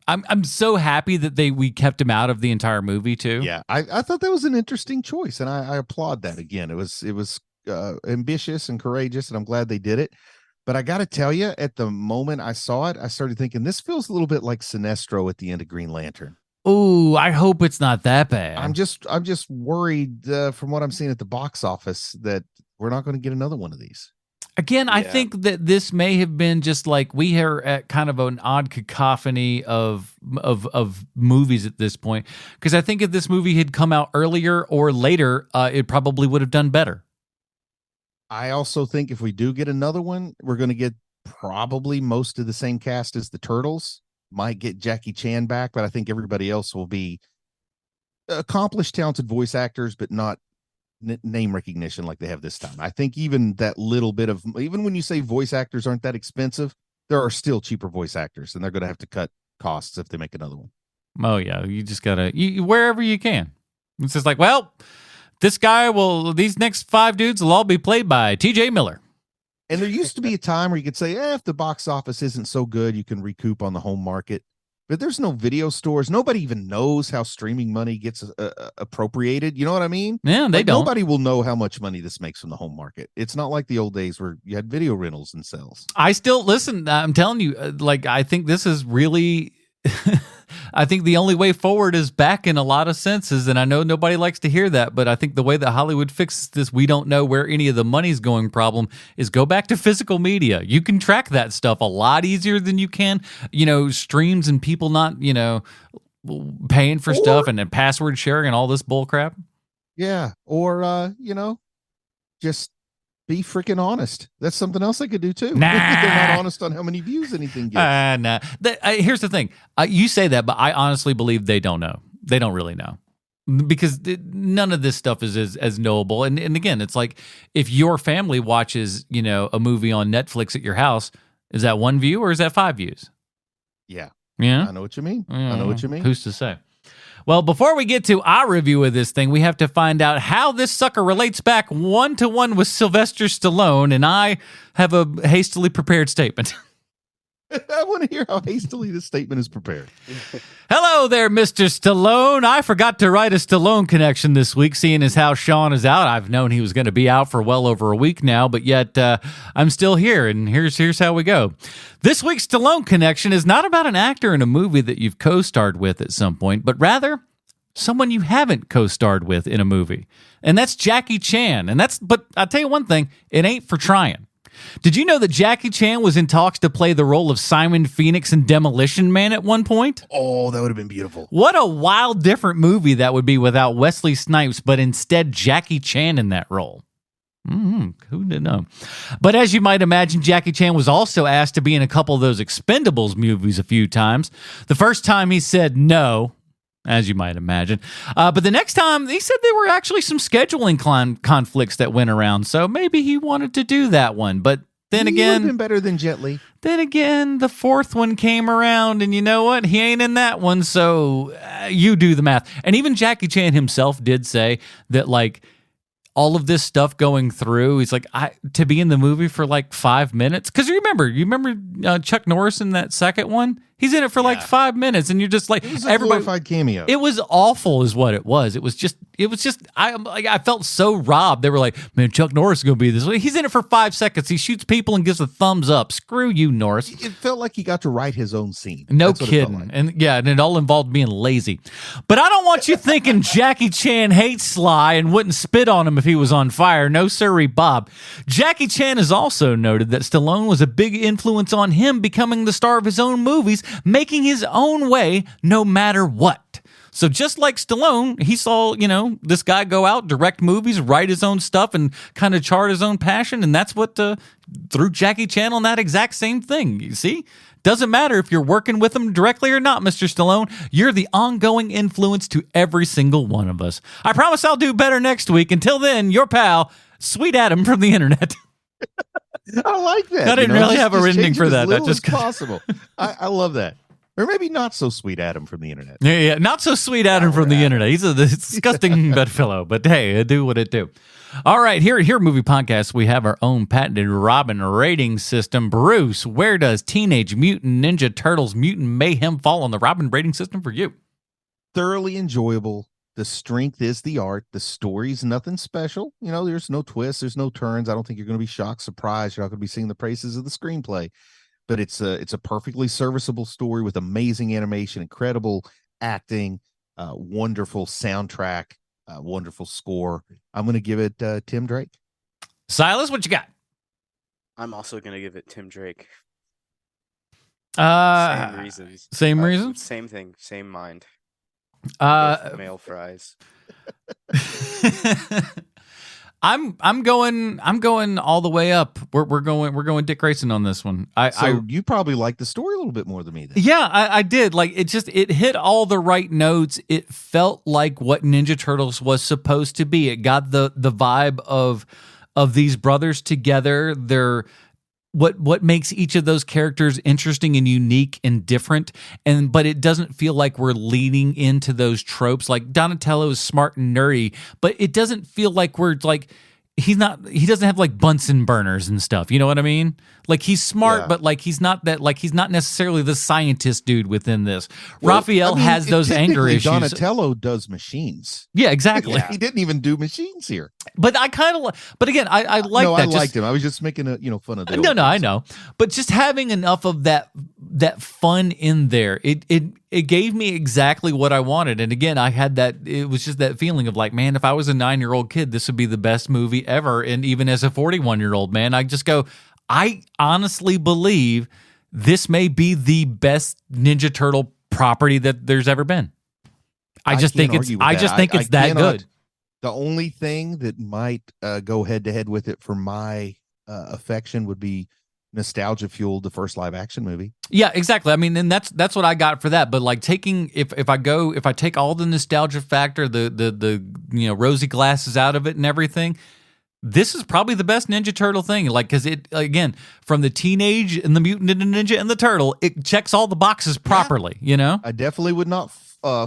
[SPEAKER 1] I'm so happy that we kept him out of the entire movie too.
[SPEAKER 2] Yeah, I thought that was an interesting choice, and I applaud that. Again, it was ambitious and courageous, and I'm glad they did it. But I got to tell you, at the moment I saw it, I started thinking this feels a little bit like Sinestro at the end of Green Lantern.
[SPEAKER 1] Ooh, I hope it's not that bad.
[SPEAKER 2] I'm just worried from what I'm seeing at the box office that we're not going to get another one of these.
[SPEAKER 1] Again, I think that this may have been just like we are at kind of an odd cacophony of movies at this point. Because I think if this movie had come out earlier or later, it probably would have done better.
[SPEAKER 2] I also think if we do get another one, we're going to get probably most of the same cast as the Turtles. Might get Jackie Chan back, but I think everybody else will be accomplished, talented voice actors, but not name recognition like they have this time. I think even that little bit of, even when you say voice actors aren't that expensive, there are still cheaper voice actors, and they're going to have to cut costs if they make another one.
[SPEAKER 1] Oh yeah, you just gotta wherever you can. It's just like, well, these next 5 dudes will all be played by T.J. Miller.
[SPEAKER 2] And there used to be a time where you could say, if the box office isn't so good, you can recoup on the home market. But there's no video stores. Nobody even knows how streaming money gets appropriated. You know what I mean?
[SPEAKER 1] Yeah, they don't.
[SPEAKER 2] Nobody will know how much money this makes from the home market. It's not like the old days where you had video rentals and sales.
[SPEAKER 1] I still listen. I'm telling you, I think this is really. I think the only way forward is back in a lot of senses, and I know nobody likes to hear that, but I think the way that Hollywood fixes this, we don't know where any of the money's going problem, is go back to physical media. You can track that stuff a lot easier than you can, streams and people not, paying for stuff and then password sharing and all this bull crap.
[SPEAKER 2] Yeah. Or, just be freaking honest. That's something else I could do too.
[SPEAKER 1] Nah.
[SPEAKER 2] They're not honest on how many views anything gets.
[SPEAKER 1] Nah. Here's the thing. You say that, but I honestly believe they don't know. They don't really know. Because none of this stuff is as knowable. And again, it's like if your family watches, a movie on Netflix at your house, is that 1 view or is that 5 views?
[SPEAKER 2] Yeah.
[SPEAKER 1] Yeah.
[SPEAKER 2] I know what you mean. I know what you mean.
[SPEAKER 1] Who's to say? Well, before we get to our review of this thing, we have to find out how this sucker relates back 1-to-1 with Sylvester Stallone, and I have a hastily prepared statement.
[SPEAKER 2] I want to hear how hastily this statement is prepared.
[SPEAKER 1] Hello there, Mr. Stallone. I forgot to write a Stallone connection this week, seeing as how Sean is out. I've known he was going to be out for well over a week now, but yet I'm still here, and here's how we go. This week's Stallone connection is not about an actor in a movie that you've co-starred with at some point, but rather someone you haven't co-starred with in a movie. And that's Jackie Chan. But I'll tell you one thing, it ain't for trying. Did you know that Jackie Chan was in talks to play the role of Simon Phoenix in Demolition Man at one point?
[SPEAKER 2] Oh, that would have been beautiful.
[SPEAKER 1] What a wild, different movie that would be without Wesley Snipes, but instead Jackie Chan in that role. Who didn't know? But as you might imagine, Jackie Chan was also asked to be in a couple of those Expendables movies a few times. The first time he said no, as you might imagine. But the next time, he said there were actually some scheduling conflicts that went around, so maybe he wanted to do that one. But then again...
[SPEAKER 2] He would have been better than Jet Li.
[SPEAKER 1] Then again, the fourth one came around, and you know what? He ain't in that one, so you do the math. And even Jackie Chan himself did say that, all of this stuff going through, he's like, to be in the movie for 5 minutes. Because you remember Chuck Norris in that second one? He's in it for 5 minutes, and you're just like,
[SPEAKER 2] it was a glorified cameo.
[SPEAKER 1] It was awful, is what it was. It was just. I felt so robbed. They were like, man, Chuck Norris is going to be this way. He's in it for 5 seconds. He shoots people and gives a thumbs up. Screw you, Norris.
[SPEAKER 2] It felt like he got to write his own scene.
[SPEAKER 1] No kidding. Like. And it all involved being lazy. But I don't want you thinking Jackie Chan hates Sly and wouldn't spit on him if he was on fire. No sirree, Bob. Jackie Chan has also noted that Stallone was a big influence on him becoming the star of his own movies, making his own way no matter what. So just like Stallone, he saw, this guy go out, direct movies, write his own stuff, and kind of chart his own passion. And that's what threw Jackie Chan on that exact same thing. You see? Doesn't matter if you're working with him directly or not, Mr. Stallone. You're the ongoing influence to every single one of us. I promise I'll do better next week. Until then, your pal, Sweet Adam from the internet.
[SPEAKER 2] I like that.
[SPEAKER 1] I didn't really have a ending for that.
[SPEAKER 2] That just possible. I love that. Or maybe not so sweet Adam from the internet.
[SPEAKER 1] Yeah, not so sweet Adam from the internet. He's a disgusting bedfellow, but hey, it do what it do. All right, here at Movie Podcast, we have our own patented Robin rating system. Bruce, where does Teenage Mutant Ninja Turtles Mutant Mayhem fall on the Robin rating system for you?
[SPEAKER 2] Thoroughly enjoyable. The strength is the art. The story's nothing special. There's no twists. There's no turns. I don't think you're going to be shocked, surprised. You're not going to be seeing the praises of the screenplay. But it's a perfectly serviceable story with amazing animation, incredible acting, wonderful soundtrack, wonderful score. I'm going to give it Tim Drake.
[SPEAKER 1] Silas, what you got?
[SPEAKER 3] I'm also going to give it Tim Drake.
[SPEAKER 1] Same
[SPEAKER 3] reasons.
[SPEAKER 1] Same reason?
[SPEAKER 3] Same thing. Same mind. Male fries.
[SPEAKER 1] I'm going all the way up. We're going Dick Grayson on this one.
[SPEAKER 2] You probably like the story a little bit more than me then.
[SPEAKER 1] Yeah, I did. Like it hit all the right notes. It felt like what Ninja Turtles was supposed to be. It got the vibe of these brothers together. They're what makes each of those characters interesting and unique and different, but it doesn't feel like we're leaning into those tropes. Like Donatello is smart and nerdy, but it doesn't feel like we're like he doesn't have like Bunsen burners and stuff. You know what I mean? Like he's smart, but like he's not necessarily the scientist dude within this. Well, Raphael has those anger issues.
[SPEAKER 2] Donatello does machines.
[SPEAKER 1] Yeah, exactly.
[SPEAKER 2] He didn't even do machines here.
[SPEAKER 1] But I kind of, but again, I like that.
[SPEAKER 2] I liked him. I was just making fun of the
[SPEAKER 1] No, I know. But just having enough of that fun in there, it gave me exactly what I wanted. And again, I had that. It was just that feeling of like, man, if I was a 9-year-old kid, this would be the best movie ever. And even as a 41-year-old man, I just go, I honestly believe this may be the best Ninja Turtle property that there's ever been. I just think it's that good.
[SPEAKER 2] The only thing that might go head to head with it for my affection would be nostalgia fueled the first live action movie.
[SPEAKER 1] Yeah, exactly. I mean, and that's what I got for that. But like taking if I take all the nostalgia factor, the rosy glasses out of it and everything, this is probably the best Ninja Turtle thing. Like, because it, again, from the teenage and the mutant and the ninja and the turtle, it checks all the boxes properly.
[SPEAKER 2] I definitely would not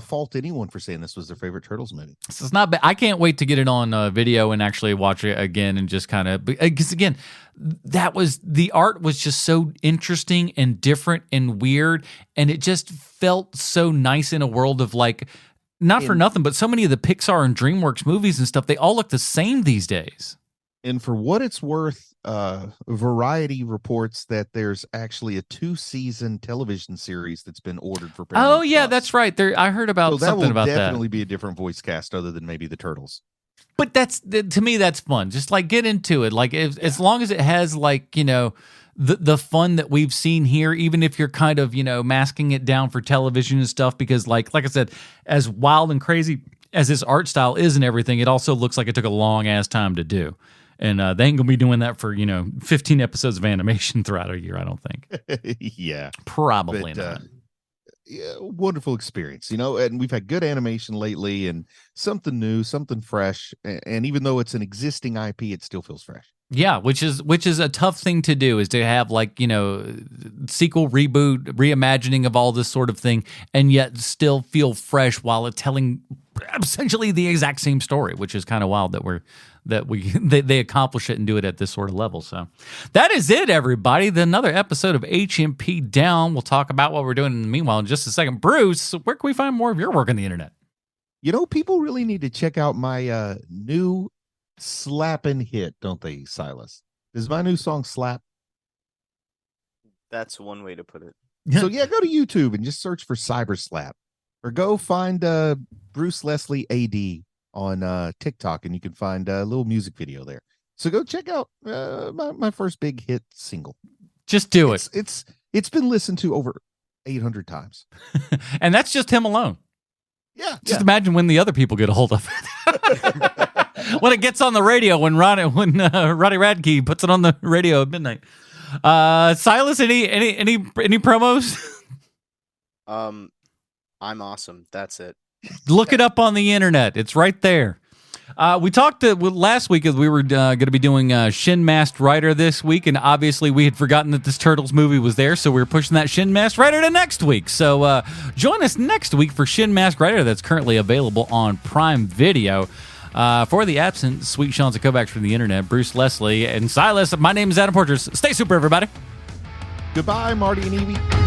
[SPEAKER 2] fault anyone for saying this was their favorite Turtles movie.
[SPEAKER 1] So it's not bad. I can't wait to get it on video and actually watch it again and just kind of, because again, the art was just so interesting and different and weird, and it just felt so nice in a world of like, not for nothing, but so many of the Pixar and DreamWorks movies and stuff, they all look the same these days.
[SPEAKER 2] And for what it's worth, Variety reports that there's actually a 2-season television series that's been ordered for Paramount.
[SPEAKER 1] Oh yeah, that's right. I heard about something about that.
[SPEAKER 2] That will definitely be a different voice cast other than maybe the Turtles.
[SPEAKER 1] But to me, that's fun. Just like get into it. Like as long as it has like, the fun that we've seen here, even if you're kind of, masking it down for television and stuff, because like I said, as wild and crazy as this art style is and everything, it also looks like it took a long ass time to do. And they ain't gonna be doing that for 15 episodes of animation throughout a year, I don't think.
[SPEAKER 2] Yeah,
[SPEAKER 1] probably not.
[SPEAKER 2] Yeah, wonderful experience, and we've had good animation lately and something new, something fresh. And even though it's an existing IP, it still feels fresh.
[SPEAKER 1] Yeah, which is a tough thing to do, is to have like, sequel, reboot, reimagining of all this sort of thing, and yet still feel fresh while it's telling essentially the exact same story, which is kind of wild that they accomplish it and do it at this sort of level. So that is it, everybody. Another episode of HMP Down. We'll talk about what we're doing in the meanwhile in just a second. Bruce, where can we find more of your work on the internet?
[SPEAKER 2] People really need to check out my new slapping hit, don't they, Silas? Is my new song Slap?
[SPEAKER 3] That's one way to put it.
[SPEAKER 2] So yeah, go to YouTube and just search for Cyber Slap, or go find Bruce Leslie AD on TikTok, and you can find a little music video there. So go check out my first big hit single.
[SPEAKER 1] Just do it.
[SPEAKER 2] It's been listened to over 800 times,
[SPEAKER 1] and that's just him alone.
[SPEAKER 2] Yeah.
[SPEAKER 1] Just imagine when the other people get a hold of it. When it gets on the radio, when Roddy Radke puts it on the radio at midnight. Silas, any promos?
[SPEAKER 3] I'm awesome. That's it.
[SPEAKER 1] Look it up on the internet. It's right there. We talked last week as we were going to be doing Shin Masked Rider this week, and obviously we had forgotten that this Turtles movie was there, so we were pushing that Shin Masked Rider to next week. So join us next week for Shin Masked Rider that's currently available on Prime Video. For the absent Sweet Sean's and Kovacs from the internet, Bruce Leslie and Silas, my name is Adam Porters. Stay super, everybody.
[SPEAKER 2] Goodbye, Marty and Evie.